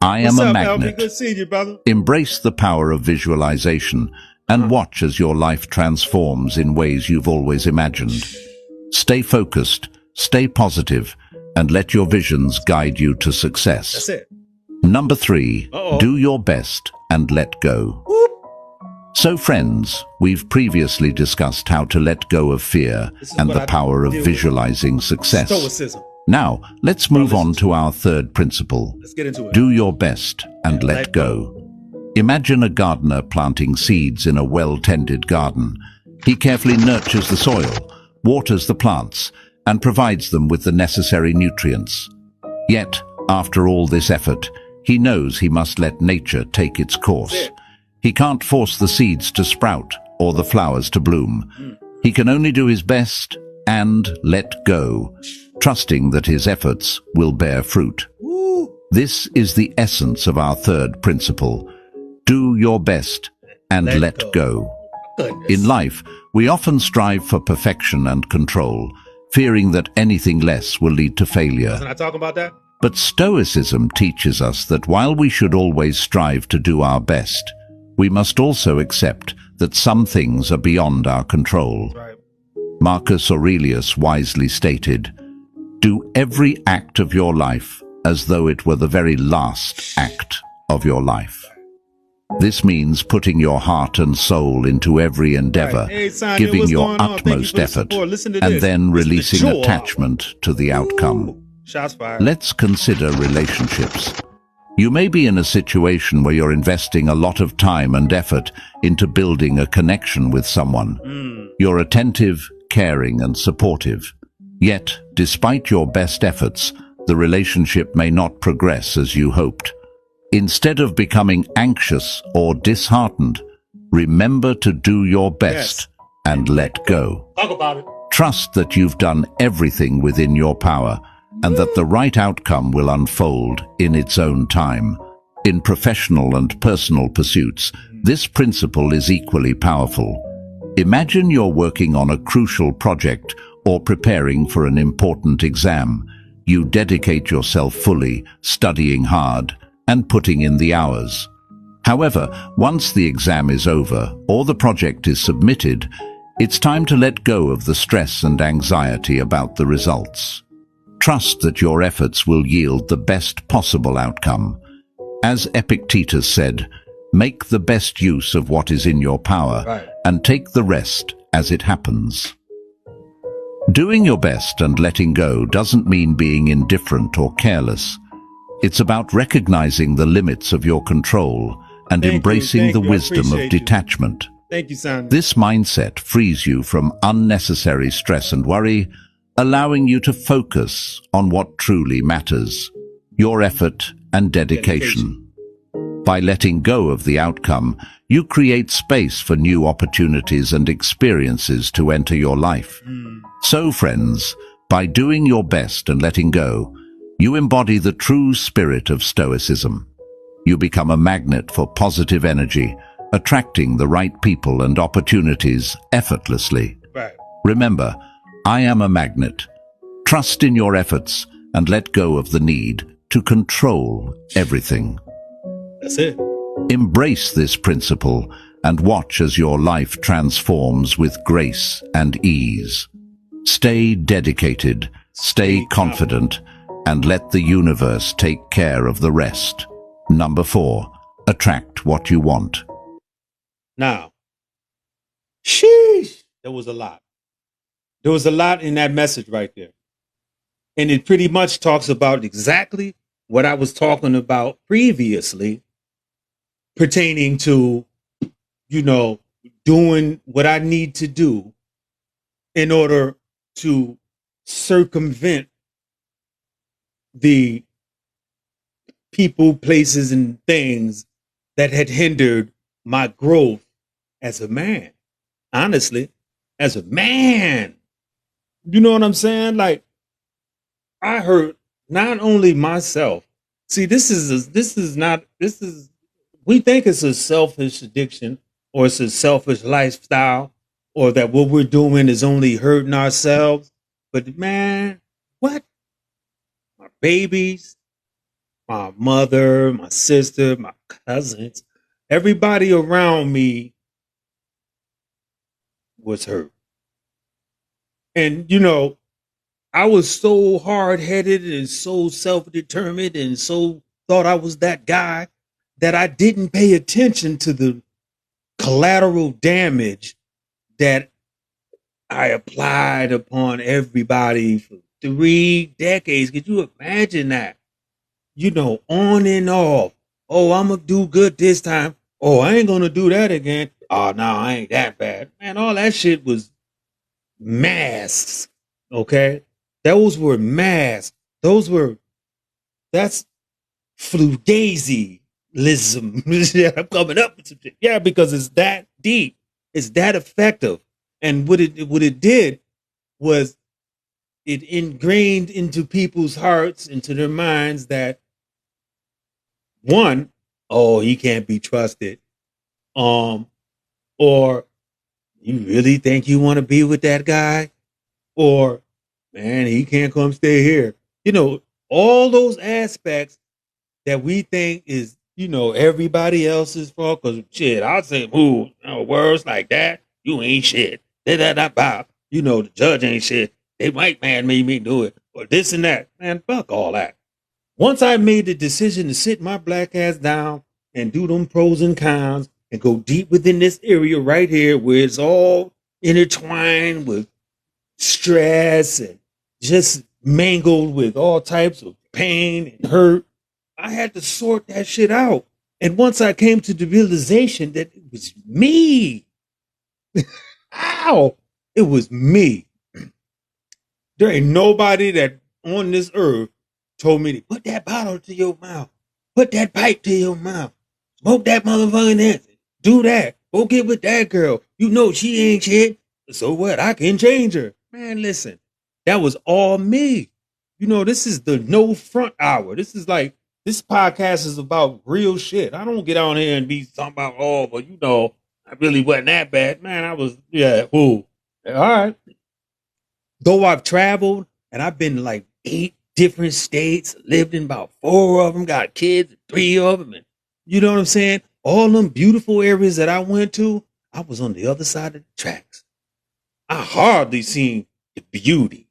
I am What's a up, magnet. LB? Good seeing you, brother. Embrace the power of visualization and watch as your life transforms in ways you've always imagined. Stay focused, stay positive, and let your visions guide you to success. That's it. Number 3, do your best and let go. Whoop. So friends, we've previously discussed how to let go of fear and the power of visualizing success. Stoicism. Now, let's move on to our third principle. Let's get into it. Do your best and let go. Imagine a gardener planting seeds in a well-tended garden. He carefully nurtures the soil, waters the plants, and provides them with the necessary nutrients. Yet, after all this effort, he knows he must let nature take its course. He can't force the seeds to sprout or the flowers to bloom. He can only do his best and let go, trusting that his efforts will bear fruit. This is the essence of our third principle. Do your best and let go. In life, we often strive for perfection and control, fearing that anything less will lead to failure. Wasn't I talking about that? But Stoicism teaches us that while we should always strive to do our best, we must also accept that some things are beyond our control. Right. Marcus Aurelius wisely stated, "Do every act of your life as though it were the very last act of your life." This means putting your heart and soul into every endeavor, Right. Hey, Sonia, giving what's your going on? Thank you utmost for the effort, support. Listen to and this. then Listen to releasing Joel. attachment to the outcome. Ooh. Shots fired. Let's consider relationships. You may be in a situation where you're investing a lot of time and effort into building a connection with someone. You're attentive, caring, and supportive. Yet, despite your best efforts, the relationship may not progress as you hoped. Instead of becoming anxious or disheartened, remember to do your best and let go. Talk about it. Trust that you've done everything within your power and that the right outcome will unfold in its own time. In professional and personal pursuits, this principle is equally powerful. Imagine you're working on a crucial project or preparing for an important exam. You dedicate yourself fully, studying hard, and putting in the hours. However, once the exam is over or the project is submitted, it's time to let go of the stress and anxiety about the results. Trust that your efforts will yield the best possible outcome. As Epictetus said, make the best use of what is in your power and take the rest as it happens. Doing your best and letting go doesn't mean being indifferent or careless. It's about recognizing the limits of your control and embracing the wisdom of detachment. Thank you, Sonia. This mindset frees you from unnecessary stress and worry, allowing you to focus on what truly matters, your effort and dedication. By letting go of the outcome, you create space for new opportunities and experiences to enter your life. So, friends, by doing your best and letting go, you embody the true spirit of Stoicism. You become a magnet for positive energy, attracting the right people and opportunities effortlessly. Right. Remember, I am a magnet. Trust in your efforts and let go of the need to control everything. That's it. Embrace this principle and watch as your life transforms with grace and ease. Stay dedicated, stay confident, and let the universe take care of the rest. Number 4, attract what you want. Now, sheesh, there was a lot. There was a lot in that message right there. And it pretty much talks about exactly what I was talking about previously pertaining to, doing what I need to do in order to circumvent the people, places, and things that had hindered my growth as a man. Honestly, as a man. You know what I'm saying? Like, I hurt not only myself. See, this is we think it's a selfish addiction or it's a selfish lifestyle or that what we're doing is only hurting ourselves. But man, what? My babies, my mother, my sister, my cousins, everybody around me was hurt. And, I was so hard headed and so self determined and so thought I was that guy that I didn't pay attention to the collateral damage that I applied upon everybody for 3 decades. Could you imagine that? On and off. Oh, I'm going to do good this time. Oh, I ain't going to do that again. Oh, no, I ain't that bad. Man, all that shit was masks. Okay? Those were masks. That's fugaziism. Yeah, I'm coming up with some shit. Yeah, because it's that deep. It's that effective. And what it did was it ingrained into people's hearts, into their minds that one, oh, he can't be trusted. Or you really think you want to be with that guy? Or man, he can't come stay here. All those aspects that we think is, everybody else's fault. Cause shit, I'll say, ooh, words like that, you ain't shit. Da-da-da-ba. The judge ain't shit. They white man made me do it. Or this and that. Man, fuck all that. Once I made the decision to sit my black ass down and do them pros and cons and go deep within this area right here where it's all intertwined with stress and just mangled with all types of pain and hurt, I had to sort that shit out. And once I came to the realization that it was me, ow, it was me. There ain't nobody that on this earth told me to put that bottle to your mouth, put that pipe to your mouth, smoke that motherfucking ass, do that, go get with that girl. She ain't shit. So what? I can change her. Man, listen, that was all me. This is the no front hour. This podcast is about real shit. I don't get on here and be talking about, I really wasn't that bad. Man, I was, ooh. All right. Though I've traveled and I've been like 8 different states, lived in about 4 of them, got kids, 3 of them. And you know what I'm saying? All them beautiful areas that I went to, I was on the other side of the tracks. I hardly seen the beauty.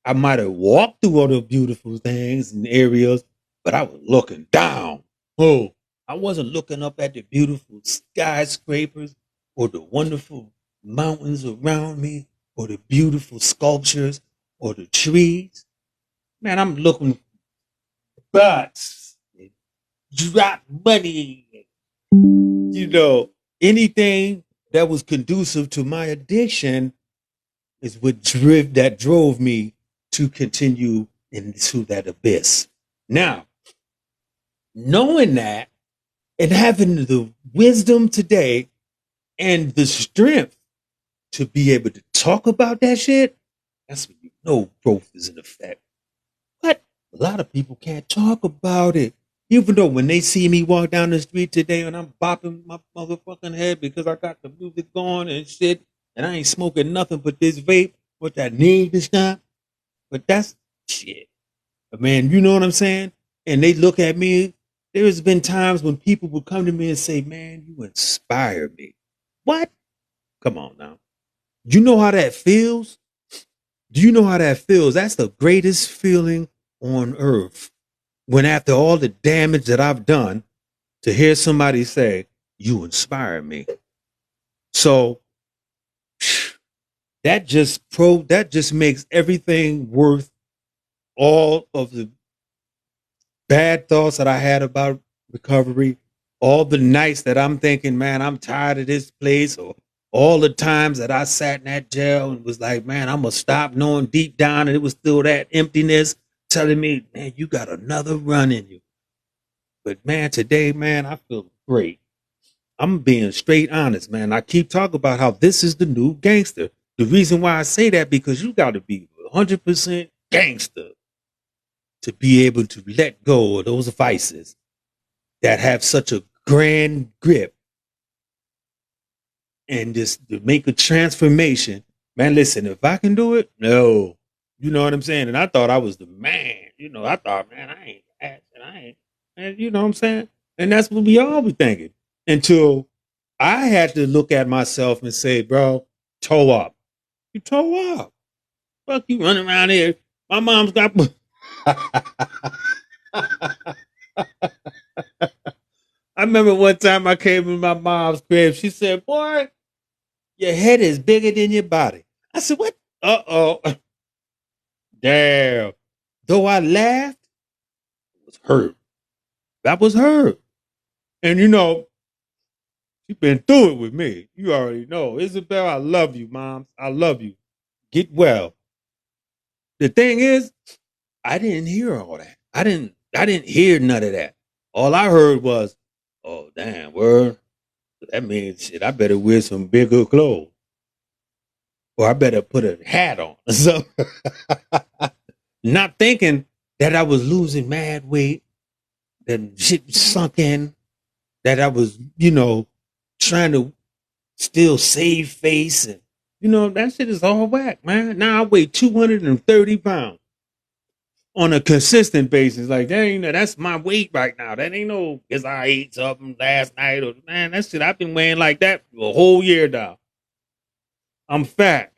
I might have walked through all the beautiful things and areas, but I was looking down. Oh, I wasn't looking up at the beautiful skyscrapers or the wonderful mountains around me or the beautiful sculptures or the trees. Man, I'm looking butts, drop money, anything that was conducive to my addiction is what drove me to continue into that abyss. Now, knowing that and having the wisdom today and the strength to be able to talk about that shit, that's when you know growth is in effect. But a lot of people can't talk about it. Even though when they see me walk down the street today and I'm bopping my motherfucking head because I got the music going and shit, and I ain't smoking nothing but this vape, what I need to stop. But that's shit. But man, you know what I'm saying? And they look at me. There's been times when people would come to me and say, man, you inspire me. What? Come on now. You know how that feels? Do you know how that feels? That's the greatest feeling on earth. When after all the damage that I've done, to hear somebody say, you inspire me. So that just makes everything worth all of the bad thoughts that I had about recovery, all the nights that I'm thinking, man, I'm tired of this place, or all the times that I sat in that jail and was like, man, I'm going to stop, knowing deep down and it was still that emptiness telling me, man, you got another run in you. But man, today, man, I feel great. I'm being straight honest, man. I keep talking about how this is the new gangster. The reason why I say that, because you got to be 100% gangster to be able to let go of those vices that have such a grand grip and just to make a transformation. Man, listen, if I can do it, no. You know what I'm saying? And I thought I was the man. I thought, man, I ain't that, and I ain't, and you know what I'm saying? And that's what we all be thinking. Until I had to look at myself and say, bro, toe up. You toe up. Fuck you running around here. My mom's got I remember one time I came in my mom's crib. She said, boy, your head is bigger than your body. I said, what? Uh-oh. Damn. Though I laughed, it was hurt. That was hurt. And she been through it with me. You already know. Isabel, I love you, Mom. I love you. Get well. The thing is, I didn't hear all that. I didn't hear none of that. All I heard was, oh damn, word. That means shit, I better wear some bigger clothes. Or I better put a hat on. So not thinking that I was losing mad weight, that shit sunk in, that I was, trying to still save face. And, that shit is all whack, man. Now I weigh 230 pounds on a consistent basis. Like, that's my weight right now. That ain't no, because I ate something last night. Or, man, that shit, I've been weighing like that for a whole year now. I'm fat.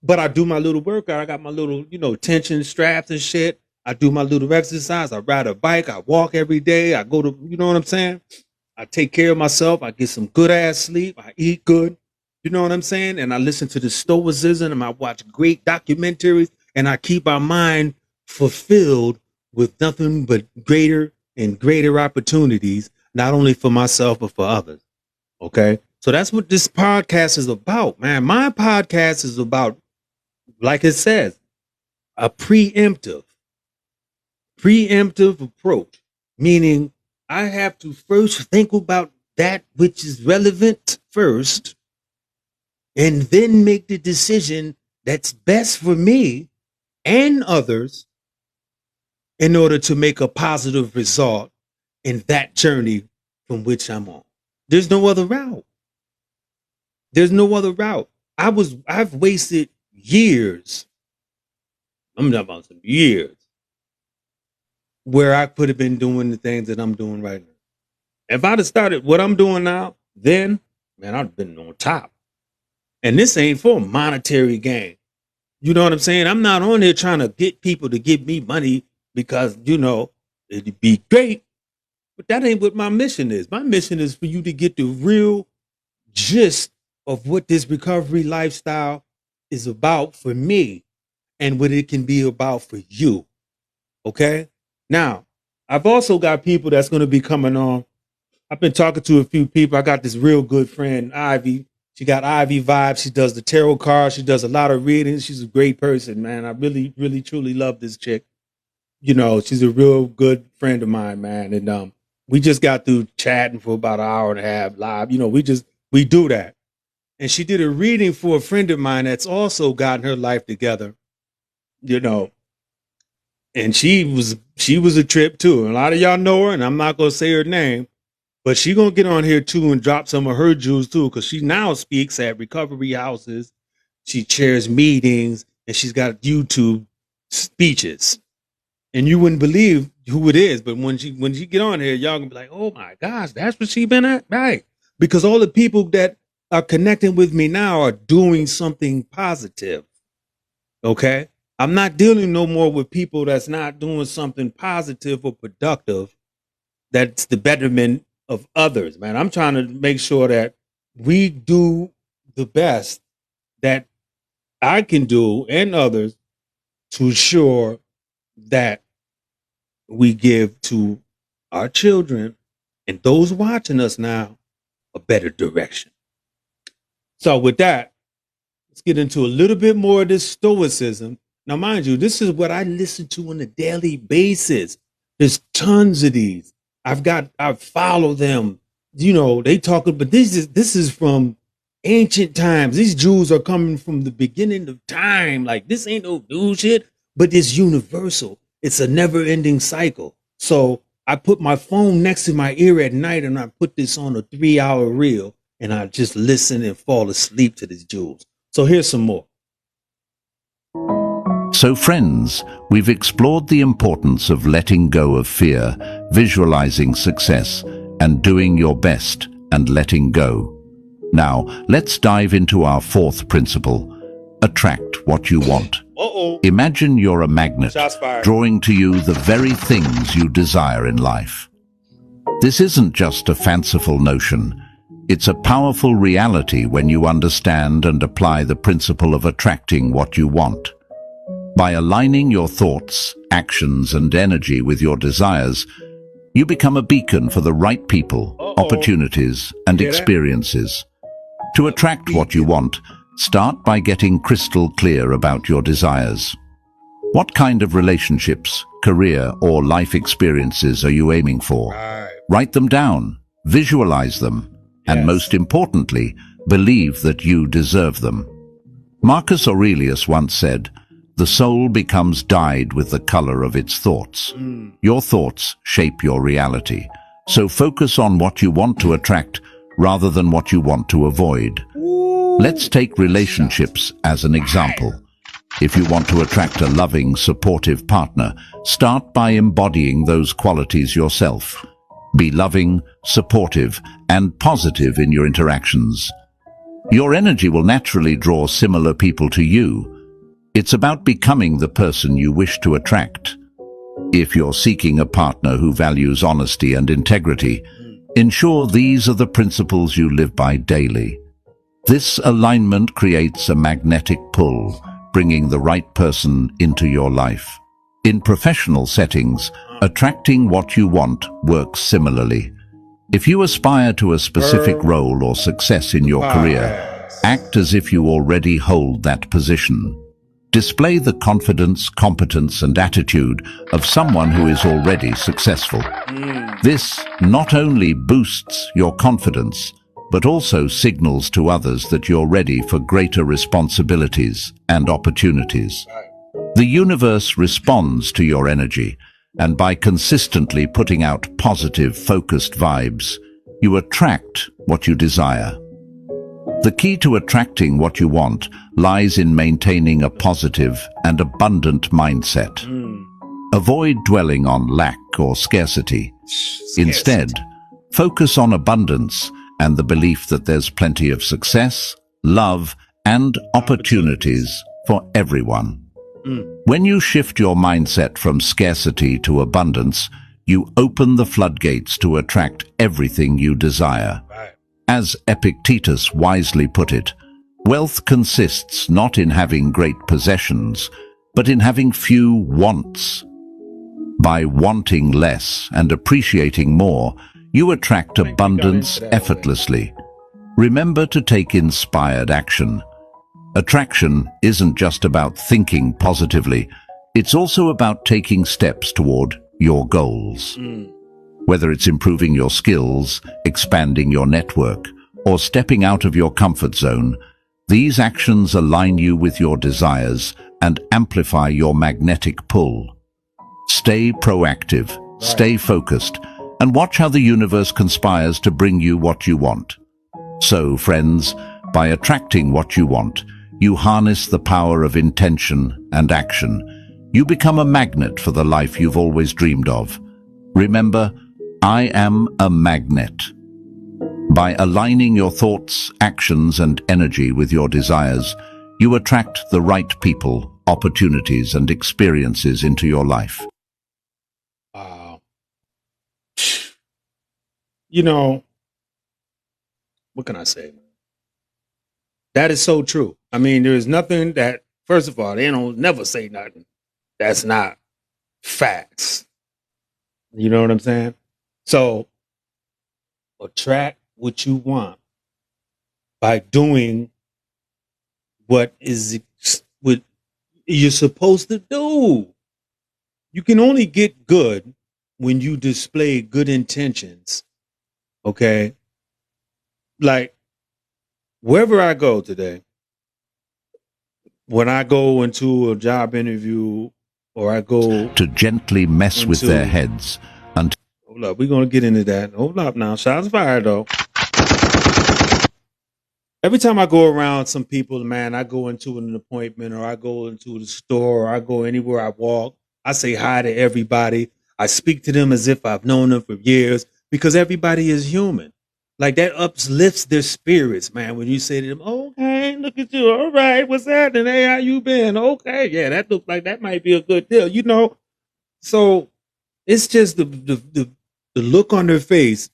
But I do my little workout. I got my little, tension straps and shit. I do my little exercise. I ride a bike. I walk every day. I go to, you know what I'm saying? I take care of myself. I get some good ass sleep. I eat good. You know what I'm saying? And I listen to the Stoicism and I watch great documentaries and I keep our mind fulfilled with nothing but greater and greater opportunities, not only for myself, but for others. Okay? So that's what this podcast is about, man. My podcast is about, like it says, a preemptive approach, meaning I have to first think about that which is relevant first, and then make the decision that's best for me and others in order to make a positive result in that journey from which I'm on. There's no other route. There's no other route. I've wasted years. I'm talking about some years where I could have been doing the things that I'm doing right now. If I'd have started what I'm doing now, then, man, I'd have been on top. And this ain't for monetary gain. You know what I'm saying? I'm not on here trying to get people to give me money because, it'd be great. But that ain't what my mission is. My mission is for you to get the real gist of what this recovery lifestyle is about for me and what it can be about for you. Okay? Now, I've also got people that's going to be coming on. I've been talking to a few people. I got this real good friend, Ivy. She got Ivy vibes. She does the tarot cards. She does a lot of readings. She's a great person, man. I really, really, truly love this chick. She's a real good friend of mine, man. And we just got through chatting for about an hour and a half live. We do that. And she did a reading for a friend of mine that's also gotten her life together, and she was a trip too. And a lot of y'all know her, and I'm not going to say her name, but she going to get on here too and drop some of her jewels too, because she now speaks at recovery houses. She chairs meetings, and she's got YouTube speeches. And you wouldn't believe who it is, but when she get on here, y'all gonna be like, oh my gosh, that's what she been at? Right. Because all the people that are connecting with me now are doing something positive. Okay? I'm not dealing no more with people that's not doing something positive or productive that's the betterment of others, man. I'm trying to make sure that we do the best that I can do and others to ensure that we give to our children and those watching us now a better direction. So with that, let's get into a little bit more of this stoicism. Now, mind you, this is what I listen to on a daily basis. There's tons of these. I follow them. They talk, but this is from ancient times. These Jews are coming from the beginning of time. Like, this ain't no new shit, but it's universal. It's a never ending cycle. So I put my phone next to my ear at night and I put this on a 3-hour reel and I just listen and fall asleep to these jewels. So here's some more. So friends, we've explored the importance of letting go of fear, visualizing success, and doing your best and letting go. Now, let's dive into our fourth principle: attract what you want. Imagine you're a magnet, drawing to you the very things you desire in life. This isn't just a fanciful notion. It's a powerful reality when you understand and apply the principle of attracting what you want. By aligning your thoughts, actions, and energy with your desires, you become a beacon for the right people, opportunities, and experiences. To attract what you want, start by getting crystal clear about your desires. What kind of relationships, career, or life experiences are you aiming for? Write them down, visualize them, and most importantly, believe that you deserve them. Marcus Aurelius once said, "The soul becomes dyed with the color of its thoughts." Your thoughts shape your reality. So focus on what you want to attract rather than what you want to avoid. Let's take relationships as an example. If you want to attract a loving, supportive partner, start by embodying those qualities yourself. Be loving, supportive, and positive in your interactions. Your energy will naturally draw similar people to you. It's about becoming the person you wish to attract. If you're seeking a partner who values honesty and integrity, ensure these are the principles you live by daily. This alignment creates a magnetic pull, bringing the right person into your life. In professional settings, attracting what you want works similarly. If you aspire to a specific role or success in your career, act as if you already hold that position. Display the confidence, competence, and attitude of someone who is already successful. This not only boosts your confidence, but also signals to others that you're ready for greater responsibilities and opportunities. The universe responds to your energy, and by consistently putting out positive, focused vibes, you attract what you desire. The key to attracting what you want lies in maintaining a positive and abundant mindset. Avoid dwelling on lack or scarcity. Instead, focus on abundance and the belief that there's plenty of success, love, and opportunities for everyone. When you shift your mindset from scarcity to abundance, you open the floodgates to attract everything you desire. As Epictetus wisely put it, wealth consists not in having great possessions, but in having few wants. By wanting less and appreciating more, you attract abundance effortlessly. Remember to take inspired action. Attraction isn't just about thinking positively, it's also about taking steps toward your goals. Whether it's improving your skills, expanding your network, or stepping out of your comfort zone, these actions align you with your desires and amplify your magnetic pull. Stay proactive, stay focused, and watch how the universe conspires to bring you what you want. So, friends, by attracting what you want, you harness the power of intention and action. You become a magnet for the life you've always dreamed of. Remember, I am a magnet. By aligning your thoughts, actions, and energy with your desires, you attract the right people, opportunities, and experiences into your life. Wow. You know, what can I say? That is so true. I mean, there is nothing that, first of all, they don't never say nothing that's not facts. You know what I'm saying? So, attract what you want by doing what you're supposed to do. You can only get good when you display good intentions. Okay? Like, wherever I go today, when I go into a job interview or I go to gently mess with their heads Hold up. We're going to get into that. Hold up now. Shots fired, though. Every time I go around some people, man, I go into an appointment or I go into the store or I go anywhere I walk, I say hi to everybody. I speak to them as if I've known them for years because everybody is human. Like that uplifts their spirits, man. When you say to them, okay, look at you. All right, what's happening? Hey, how you been? Okay, yeah, that looks like that might be a good deal, you know? So it's just the look on their face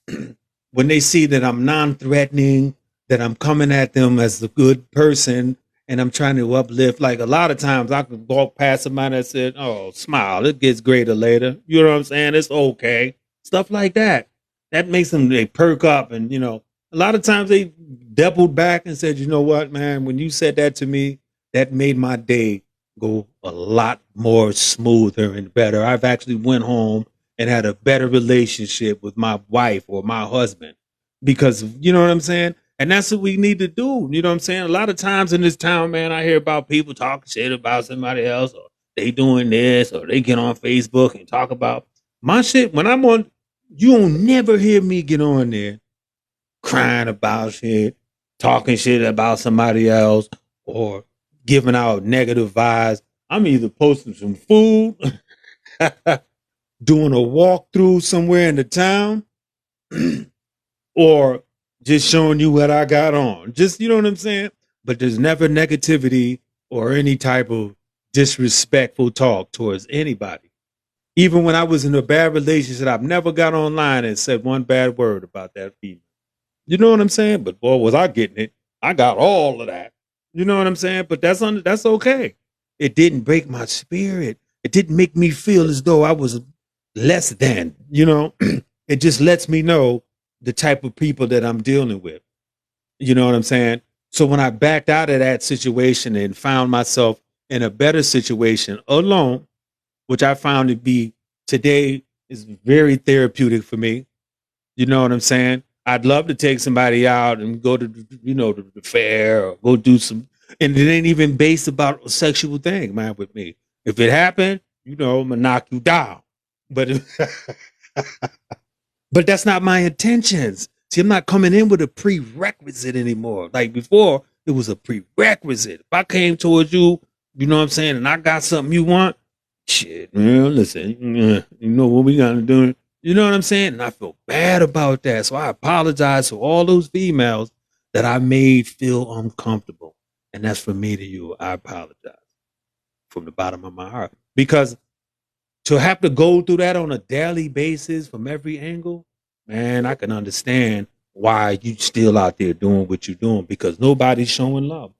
when they see that I'm non-threatening, that I'm coming at them as a good person, and I'm trying to uplift. Like a lot of times, I could walk past somebody that said, "Oh, smile, it gets greater later." You know what I'm saying? It's okay, stuff like that. That makes them they perk up, and a lot of times they doubled back and said, "You know what, man? When you said that to me, that made my day go a lot more smoother and better. I've actually went home and had a better relationship with my wife or my husband because you know what I'm saying." And that's what we need to do. You know what I'm saying? A lot of times in this town, man, I hear about people talking shit about somebody else or they doing this or they get on Facebook and talk about my shit. When I'm on, you won't never hear me get on there crying about shit, talking shit about somebody else or giving out negative vibes. I'm either posting some food, doing a walkthrough somewhere in the town, or just showing you what I got on. Just, you know what I'm saying? But there's never negativity or any type of disrespectful talk towards anybody. Even when I was in a bad relationship, I've never got online and said one bad word about that female. You know what I'm saying? But boy, was I getting it. I got all of that. You know what I'm saying? But that's okay. It didn't break my spirit. It didn't make me feel as though I was less than, It just lets me know the type of people that I'm dealing with. You know what I'm saying? So when I backed out of that situation and found myself in a better situation alone, which I found to be today is very therapeutic for me. You know what I'm saying? I'd love to take somebody out and go to, the fair or go do some, and it ain't even based about a sexual thing, man, with me. If it happened, I'm gonna knock you down. But but that's not my intentions. See, I'm not coming in with a prerequisite anymore. Like before, it was a prerequisite. If I came towards you, you know what I'm saying, and I got something you want, shit, man, listen, you know what we gotta do. You know what I'm saying? And I feel bad about that. So I apologize to all those females that I made feel uncomfortable. And that's from me to you. I apologize from the bottom of my heart. Because to have to go through that on a daily basis from every angle, man, I can understand why you still out there doing what you're doing because nobody's showing love.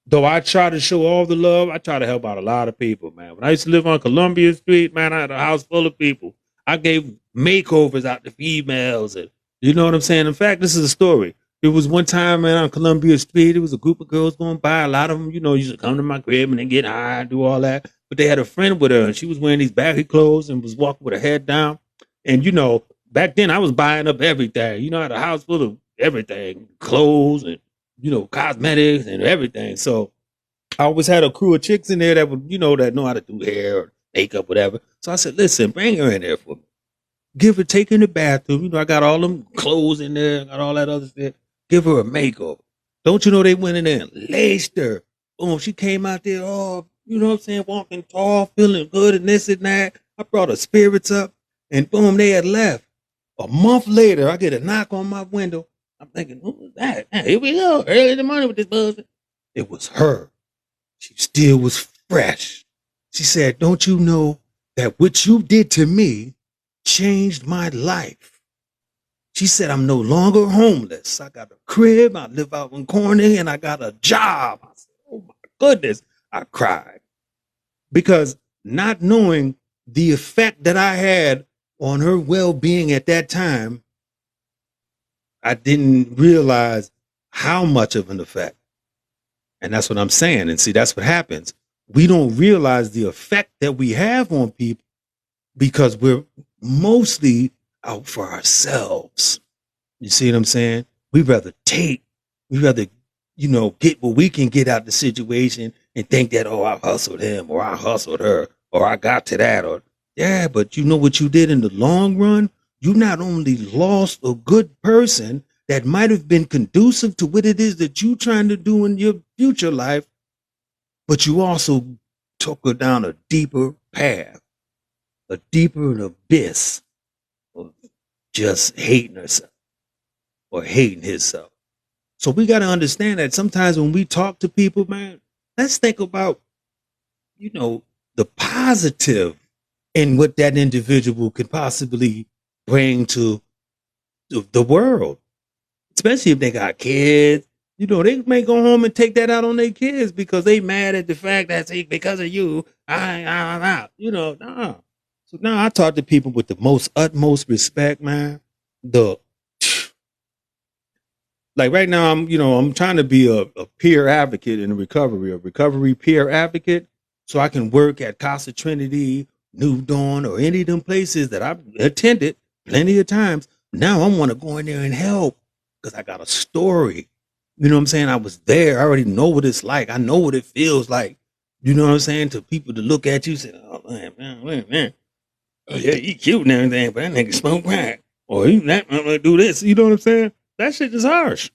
Though I try to show all the love, I try to help out a lot of people, man. When I used to live on Columbia Street, man, I had a house full of people. I gave makeovers out to females, and you know what I'm saying? In fact, this is a story. There was one time, man, on Columbia Street, there was a group of girls going by. A lot of them, used to come to my crib and then get high and do all that. But they had a friend with her, and she was wearing these baggy clothes and was walking with her head down. And, back then I was buying up everything. I had a house full of everything, clothes and, cosmetics and everything. So I always had a crew of chicks in there that would, that know how to do hair or makeup, whatever. So I said, listen, bring her in there for me. Take her in the bathroom. I got all them clothes in there. I got all that other stuff. Give her a makeover. Don't you know they went in there and laced her. Boom, she came out there, oh, you know what I'm saying, walking tall, feeling good and this and that. I brought her spirits up and boom, they had left. A month later, I get a knock on my window. I'm thinking, who was that? Hey, here we go, early in the morning with this buzz. It was her. She still was fresh. She said, don't you know that what you did to me changed my life? She said, I'm no longer homeless. I got a crib. I live out in Corning and I got a job. I said, oh my goodness. I cried because not knowing the effect that I had on her well-being at that time, I didn't realize how much of an effect. And that's what I'm saying. And see, that's what happens. We don't realize the effect that we have on people because we're mostly out for ourselves. You see what I'm saying? We'd rather get what we can get out the situation and think that, oh, I hustled him or I hustled her or I got to that or, yeah, but you know what you did in the long run? you not only lost a good person that might have been conducive to what it is that you trying to do in your future life, but you also took her down a deeper path, a deeper abyss of just hating herself or hating himself. So we got to understand that sometimes when we talk to people, man, let's think about, the positive in what that individual could possibly bring to the world, especially if they got kids. They may go home and take that out on their kids because they mad at the fact that because of you, I'm out. Nah. So now I talk to people with the utmost respect, man. Like right now, I'm trying to be a peer advocate in recovery, a recovery peer advocate, so I can work at Casa Trinity, New Dawn, or any of them places that I've attended plenty of times. Now I want to go in there and help because I got a story. You know what I'm saying? I was there. I already know what it's like. I know what it feels like. You know what I'm saying? To people to look at you and say, oh, man. Oh, yeah, he cute and everything, but that nigga smoke crack. Or he do this. You know what I'm saying? That shit is harsh.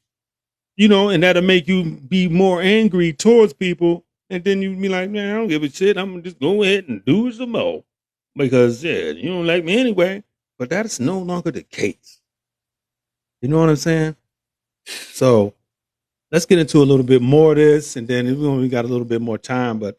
And that'll make you be more angry towards people. And then you be like, man, I don't give a shit. I'm going to just go ahead and do some more. Because, yeah, you don't like me anyway. But that is no longer the case. You know what I'm saying? So let's get into a little bit more of this. And then we only got a little bit more time. But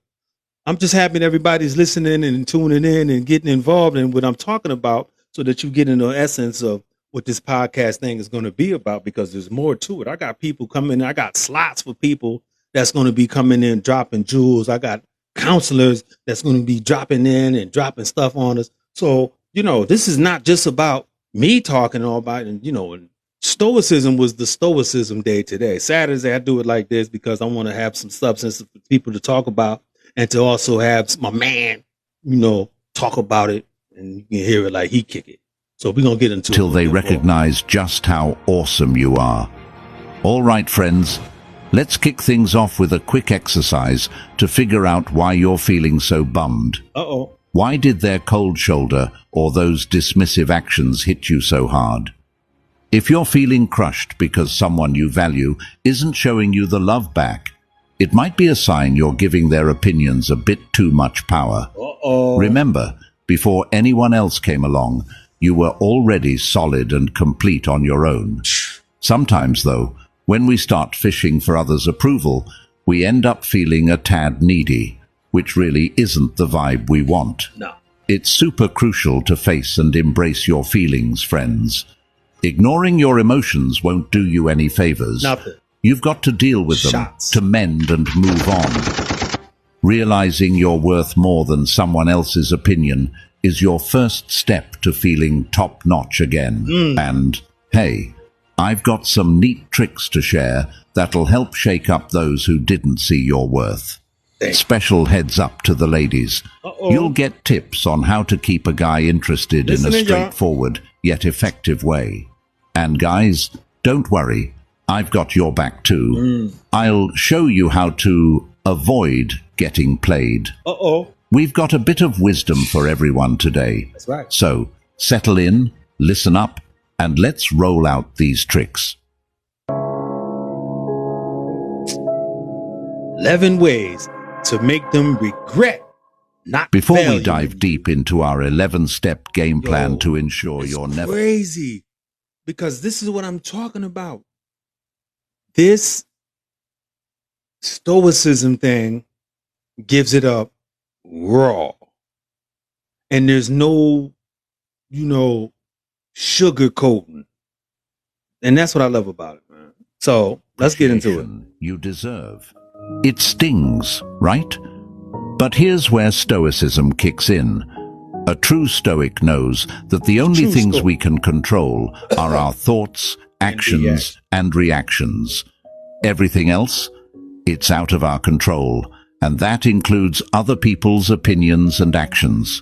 I'm just happy that everybody's listening and tuning in and getting involved in what I'm talking about so that you get into the essence of what this podcast thing is going to be about, because there's more to it. I got people coming. I got slots for people that's going to be coming in, dropping jewels. I got counselors that's going to be dropping in and dropping stuff on us. So, this is not just about me talking all about it. And Stoicism was the Stoicism day today. Saturday, I do it like this because I want to have some substance for people to talk about and to also have my man, talk about it, and you can hear it like he kick it. So we're going to get into till they recognize just how awesome you are. All right, friends, let's kick things off with a quick exercise to figure out why you're feeling so bummed. Uh-oh. Why did their cold shoulder or those dismissive actions hit you so hard? If you're feeling crushed because someone you value isn't showing you the love back, it might be a sign you're giving their opinions a bit too much power. Uh-oh. Remember, before anyone else came along, you were already solid and complete on your own. Sometimes, though, when we start fishing for others' approval, we end up feeling a tad needy, which really isn't the vibe we want. No. It's super crucial to face and embrace your feelings, friends. Ignoring your emotions won't do you any favors. Nothing. You've got to deal with them to mend and move on. Realizing you're worth more than someone else's opinion is your first step to feeling top-notch again. And, hey, I've got some neat tricks to share that'll help shake up those who didn't see your worth. Special heads up to the ladies. You'll get tips on how to keep a guy interested in a straightforward yet effective way. And guys, don't worry, I've got your back too. I'll show you how to avoid getting played. We've got a bit of wisdom for everyone today. That's right. So, settle in, listen up, and let's roll out these tricks. 11 ways to make them regret not Before we valuing dive deep into our 11-step game plan to ensure you're never... crazy, because this is what I'm talking about. This stoicism thing gives it up raw. And there's no, sugarcoating. And that's what I love about it, man. So let's get into it. You deserve. It stings, right? But here's where stoicism kicks in. A true stoic knows that the only things we can control are our thoughts, actions, and reactions. Everything else, it's out of our control, and that includes other people's opinions and actions.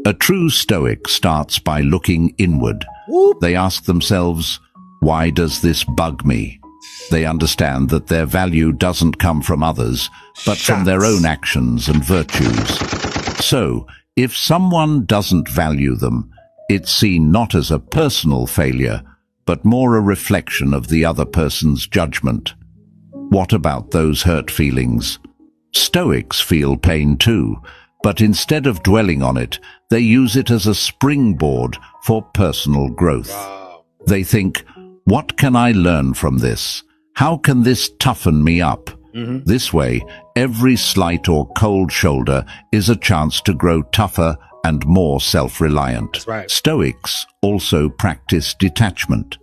A true stoic starts by looking inward. They ask themselves, why does this bug me? They understand that their value doesn't come from others, but from their own actions and virtues. So, if someone doesn't value them, It's seen not as a personal failure, but more a reflection of the other person's judgment. What about those hurt feelings? Stoics feel pain too, but instead of dwelling on it, they use it as a springboard for personal growth. Wow. They think, what can I learn from this? How can this toughen me up? This way, every slight or cold shoulder is a chance to grow tougher and more self-reliant. That's right. Stoics also practice detachment.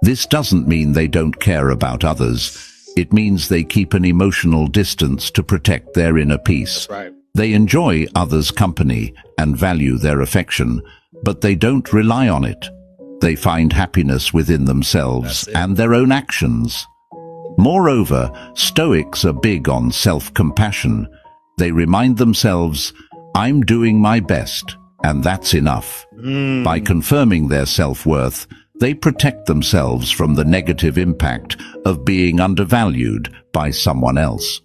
This doesn't mean they don't care about others. It means they keep an emotional distance to protect their inner peace. That's right. They enjoy others' company and value their affection, but they don't rely on it. They find happiness within themselves and their own actions. Moreover, Stoics are big on self-compassion. They remind themselves, I'm doing my best, and that's enough. By confirming their self-worth, they protect themselves from the negative impact of being undervalued by someone else.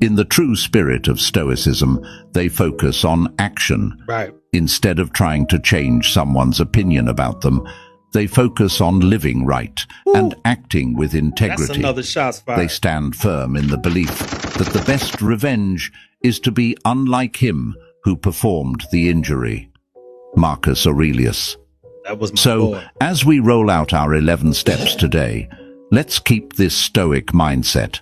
In the true spirit of Stoicism, they focus on action. Right. Instead of trying to change someone's opinion about them, they focus on living right and acting with integrity. That's another shots fired. They stand firm in the belief that the best revenge is to be unlike him who performed the injury. Marcus Aurelius. That was my So, boy. as we roll out our 11 steps today, let's keep this Stoic mindset.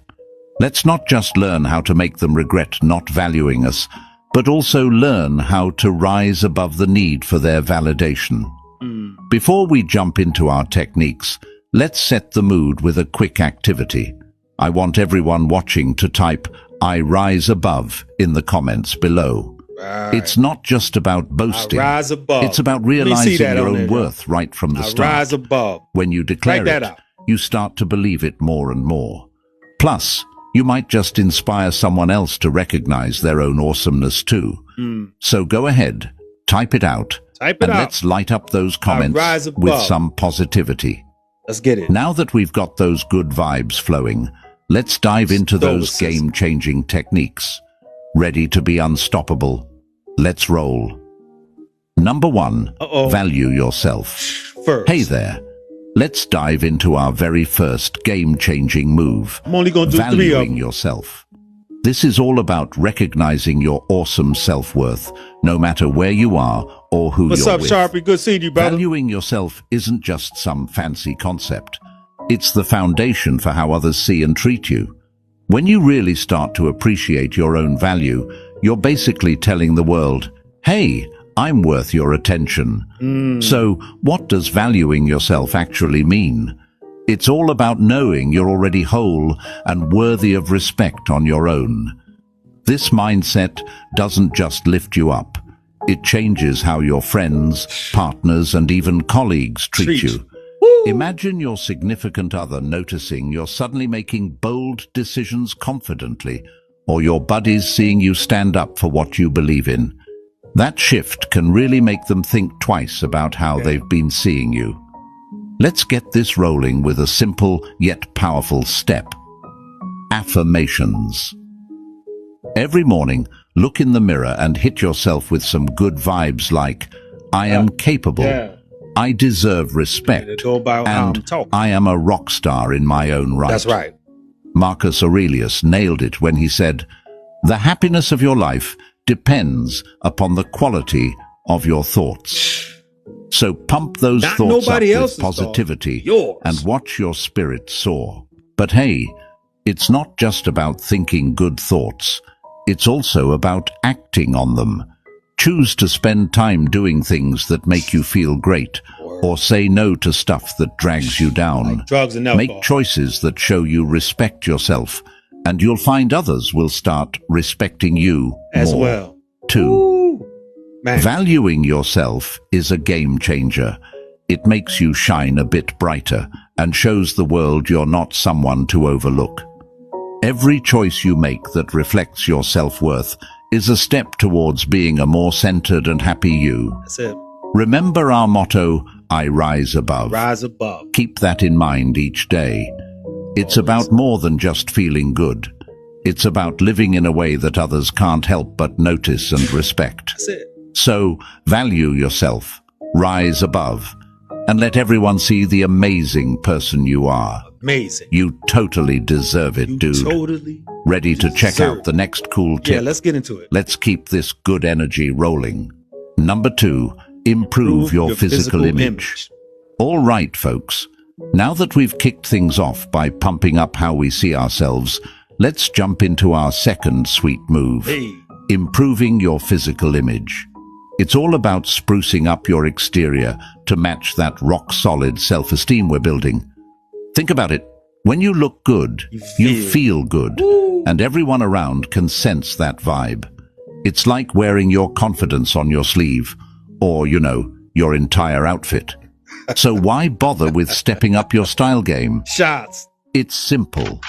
Let's not just learn how to make them regret not valuing us, but also learn how to rise above the need for their validation. Before we jump into our techniques, let's set the mood with a quick activity. I want everyone watching to type, I rise above, in the comments below. Right. It's not just about boasting. I rise above. It's about Let me see realizing that your on own there, worth right from the I start. rise above. When you declare Write that it, out. you start to believe it more and more. Plus, you might just inspire someone else to recognize their own awesomeness too. So go ahead, type it out, Type it and out. let's light up those comments rise above. with some positivity. Let's get it. Now that we've got those good vibes flowing, let's dive into those Stoicism. game-changing techniques. Ready to be unstoppable? Let's roll. Number 1, value yourself. First. Hey there. Let's dive into our very first game-changing move. I'm only going to do 3 of Valuing them. yourself. This is all about recognizing your awesome self-worth, no matter where you are or who What's you're up, with. Sharpie? Good seeing you, brother. Valuing yourself isn't just some fancy concept. It's the foundation for how others see and treat you. When you really start to appreciate your own value, you're basically telling the world, hey, I'm worth your attention. So, what does valuing yourself actually mean? It's all about knowing you're already whole and worthy of respect on your own. This mindset doesn't just lift you up. It changes how your friends, partners, and even colleagues treat you. Imagine your significant other noticing you're suddenly making bold decisions confidently, or your buddies seeing you stand up for what you believe in. That shift can really make them think twice about how they've been seeing you. Let's get this rolling with a simple yet powerful step. Affirmations. Every morning, look in the mirror and hit yourself with some good vibes like, I am capable, Yeah. I deserve respect, It's all about how I'm and talking. I am a rock star in my own right. That's right. Marcus Aurelius nailed it when he said, the happiness of your life depends upon the quality of your thoughts. So pump those Not thoughts up nobody with else's positivity thoughts. Yours. and watch your spirit soar. But hey, it's not just about thinking good thoughts. It's also about acting on them. Choose to spend time doing things that make you feel great, or say no to stuff that drags you down. Like drugs and alcohol. Make choices that show you respect yourself, and you'll find others will start respecting you As more. well. 2. Ooh. Man. Valuing yourself is a game changer. It makes you shine a bit brighter and shows the world you're not someone to overlook. Every choice you make that reflects your self-worth is a step towards being a more centered and happy you. That's it. Remember our motto, I rise above. Rise above. Keep that in mind each day. It's about more than just feeling good. It's about living in a way that others can't help but notice and respect. That's it. So, value yourself. Rise above and let everyone see the amazing person you are. Amazing. You totally deserve it, dude. Totally. Ready to check out the next cool tip? Yeah, let's get into it. Let's keep this good energy rolling. Number 2, improve your physical image. All right, folks. Now that we've kicked things off by pumping up how we see ourselves, let's jump into our second sweet move. Improving your physical image. It's all about sprucing up your exterior to match that rock-solid self-esteem we're building. Think about it. When you look good, you feel good, and everyone around can sense that vibe. It's like wearing your confidence on your sleeve, or, your entire outfit. So why bother with stepping up your style game? Shots. It's simple.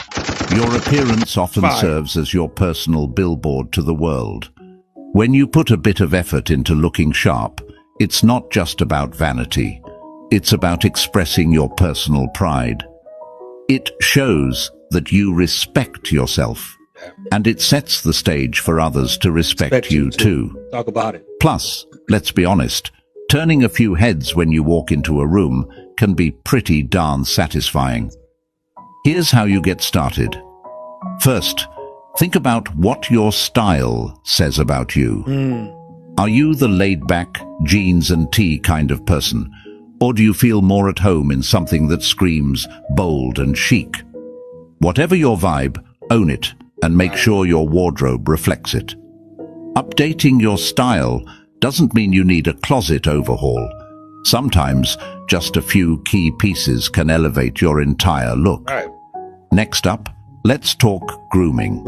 Your appearance often serves as your personal billboard to the world. When you put a bit of effort into looking sharp, it's not just about vanity. It's about expressing your personal pride. It shows that you respect yourself, and it sets the stage for others to respect you too. Talk about it. Plus, let's be honest, turning a few heads when you walk into a room can be pretty darn satisfying. Here's how you get started. First, think about what your style says about you. Are you the laid-back, jeans and tee kind of person? Or do you feel more at home in something that screams bold and chic? Whatever your vibe, own it and make sure your wardrobe reflects it. Updating your style doesn't mean you need a closet overhaul. Sometimes just a few key pieces can elevate your entire look. Next up, let's talk grooming.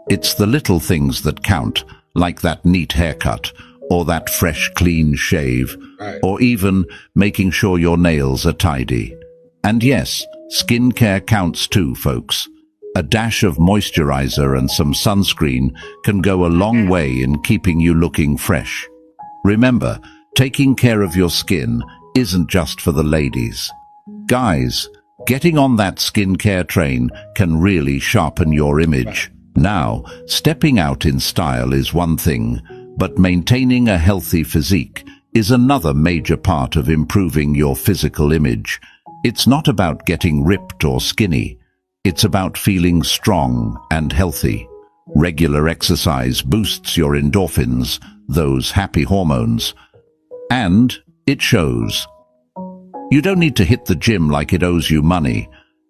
It's the little things that count, like that neat haircut, or that fresh, clean shave, or even making sure your nails are tidy. And yes, skincare counts too, folks. A dash of moisturizer and some sunscreen can go a long way in keeping you looking fresh. Remember, taking care of your skin isn't just for the ladies. Guys, getting on that skincare train can really sharpen your image. Now, stepping out in style is one thing, but maintaining a healthy physique is another major part of improving your physical image. It's not about getting ripped or skinny. It's about feeling strong and healthy. Regular exercise boosts your endorphins, those happy hormones. And it shows. You don't need to hit the gym like it owes you money.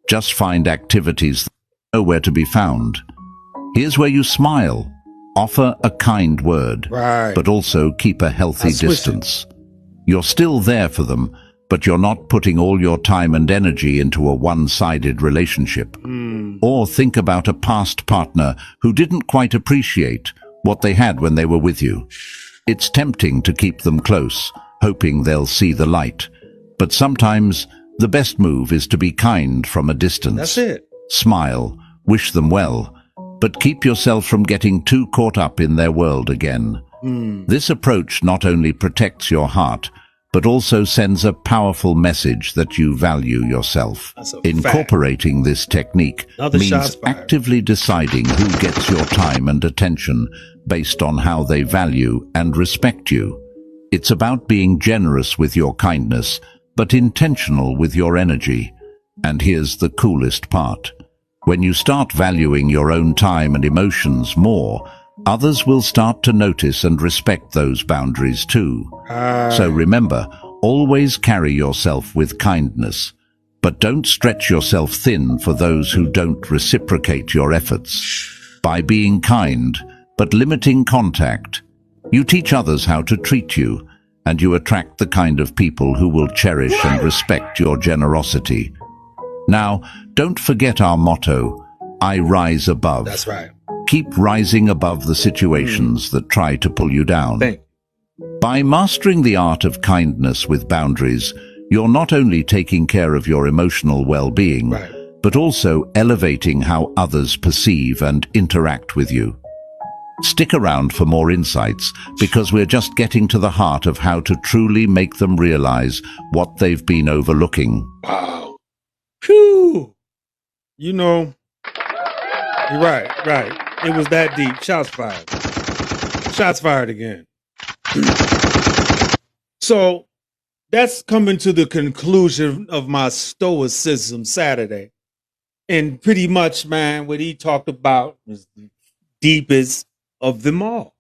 Just find activities that are nowhere to be found. Here's where you smile. Offer a kind word, but also keep a healthy distance. You're still there for them, but you're not putting all your time and energy into a one-sided relationship. Or think about a past partner who didn't quite appreciate what they had when they were with you. It's tempting to keep them close, hoping they'll see the light. But sometimes the best move is to be kind from a distance. That's it. Smile, wish them well, but keep yourself from getting too caught up in their world again. This approach not only protects your heart, but also sends a powerful message that you value yourself. Incorporating this technique means actively deciding who gets your time and attention based on how they value and respect you. It's about being generous with your kindness, but intentional with your energy. And here's the coolest part. When you start valuing your own time and emotions more, others will start to notice and respect those boundaries too. So remember, always carry yourself with kindness, but don't stretch yourself thin for those who don't reciprocate your efforts. By being kind, but limiting contact, you teach others how to treat you, and you attract the kind of people who will cherish and respect your generosity. Now, don't forget our motto, I rise above. That's right. Keep rising above the situations that try to pull you down. By mastering the art of kindness with boundaries, you're not only taking care of your emotional well-being, but also elevating how others perceive and interact with you. Stick around for more insights, because we're just getting to the heart of how to truly make them realize what they've been overlooking. Wow. Phew. You know, you're right. It was that deep. Shots fired. Shots fired again. So, that's coming to the conclusion of my Stoicism Saturday. And pretty much, man, what he talked about was the deepest of them all.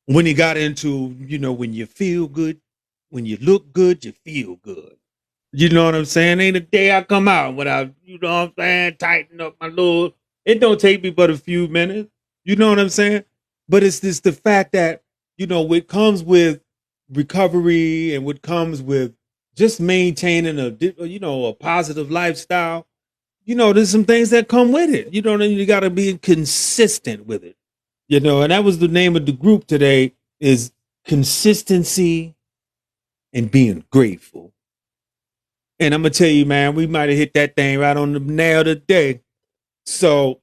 When he got into, when you feel good, when you look good, you feel good. You know what I'm saying? Ain't a day I come out without, tighten up my little. It don't take me but a few minutes. You know what I'm saying? But it's just the fact that, what comes with recovery and what comes with just maintaining a positive lifestyle. There's some things that come with it. You got to be consistent with it. And that was the name of the group today is consistency and being grateful. And I'm going to tell you, man, we might have hit that thing right on the nail today. So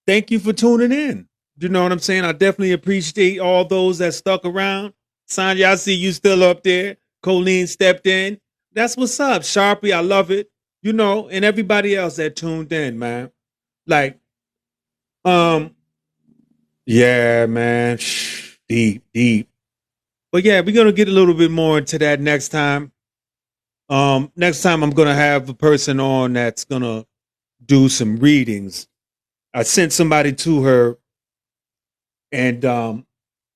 thank you for tuning in. You know what I'm saying? I definitely appreciate all those that stuck around. Sonya, I see you still up there. Colleen stepped in. That's what's up. Sharpie, I love it. And everybody else that tuned in, man. Like, yeah, man. Deep. But yeah, we're going to get a little bit more into that next time. Next time I'm going to have a person on that's going to do some readings. I sent somebody to her and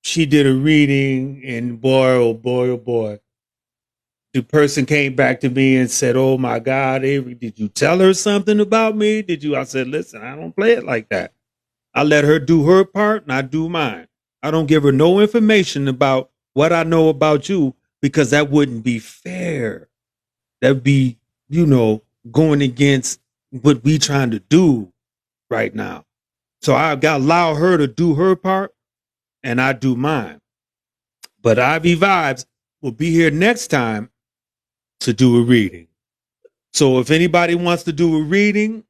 she did a reading and boy, oh boy. The person came back to me and said, "Oh my God, Avery, did you tell her something about me? Did you?" I said, "Listen, I don't play it like that. I let her do her part and I do mine. I don't give her no information about what I know about you because that wouldn't be fair. That'd be, going against what we trying to do right now. So I got to allow her to do her part and I do mine. But Ivy Vibes will be here next time to do a reading. So if anybody wants to do a reading,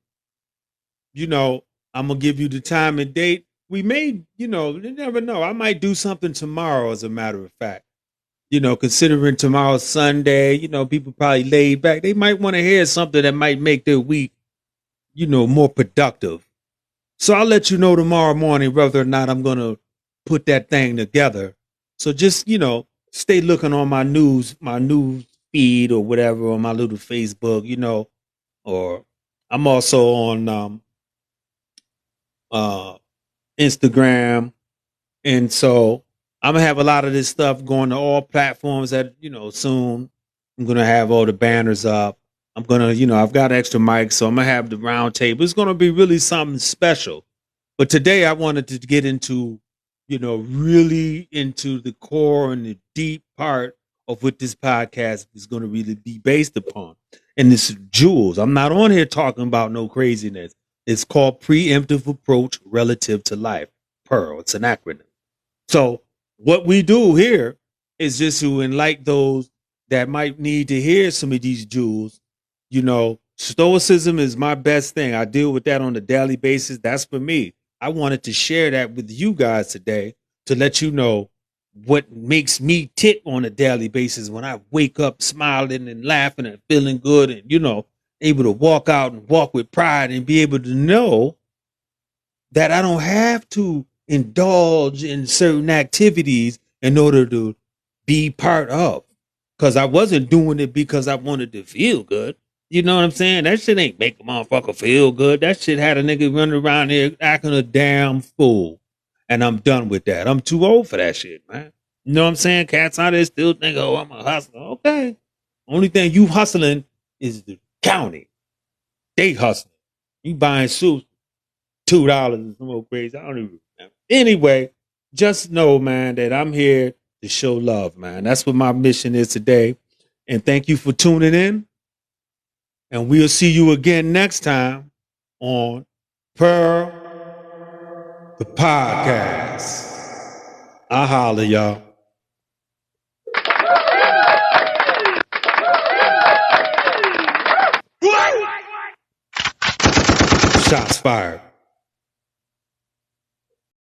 I'm going to give you the time and date. We may, you never know. I might do something tomorrow, as a matter of fact. Considering tomorrow's Sunday, people probably laid back. They might want to hear something that might make their week, more productive. So I'll let you know tomorrow morning whether or not I'm going to put that thing together. So just, stay looking on my news feed or whatever on my little Facebook, or I'm also on Instagram. And so I'm gonna have a lot of this stuff going to all platforms that, soon. I'm gonna have all the banners up. I'm gonna, I've got extra mics, so I'm gonna have the round table. It's gonna be really something special. But today I wanted to get into, really into the core and the deep part of what this podcast is gonna really be based upon. And this jewels. I'm not on here talking about no craziness. It's called Preemptive Approach Relative to Life. PEARL. It's an acronym. So what we do here is just to enlighten those that might need to hear some of these jewels. Stoicism is my best thing. I deal with that on a daily basis. That's for me. I wanted to share that with you guys today to let you know what makes me tick on a daily basis when I wake up smiling and laughing and feeling good and, able to walk out and walk with pride and be able to know that I don't have to indulge in certain activities in order to be part of. Because I wasn't doing it because I wanted to feel good. You know what I'm saying? That shit ain't make a motherfucker feel good. That shit had a nigga running around here acting a damn fool. And I'm done with that. I'm too old for that shit, man. You know what I'm saying? Cats out there still think, oh, I'm a hustler. Okay. Only thing you hustling is the county. They hustling. You buying suits, $2 and some more crazy. I don't even remember. Anyway, just know, man, that I'm here to show love, man. That's what my mission is today. And thank you for tuning in. And we'll see you again next time on Pearl the Podcast. I holler, y'all. Shots fired.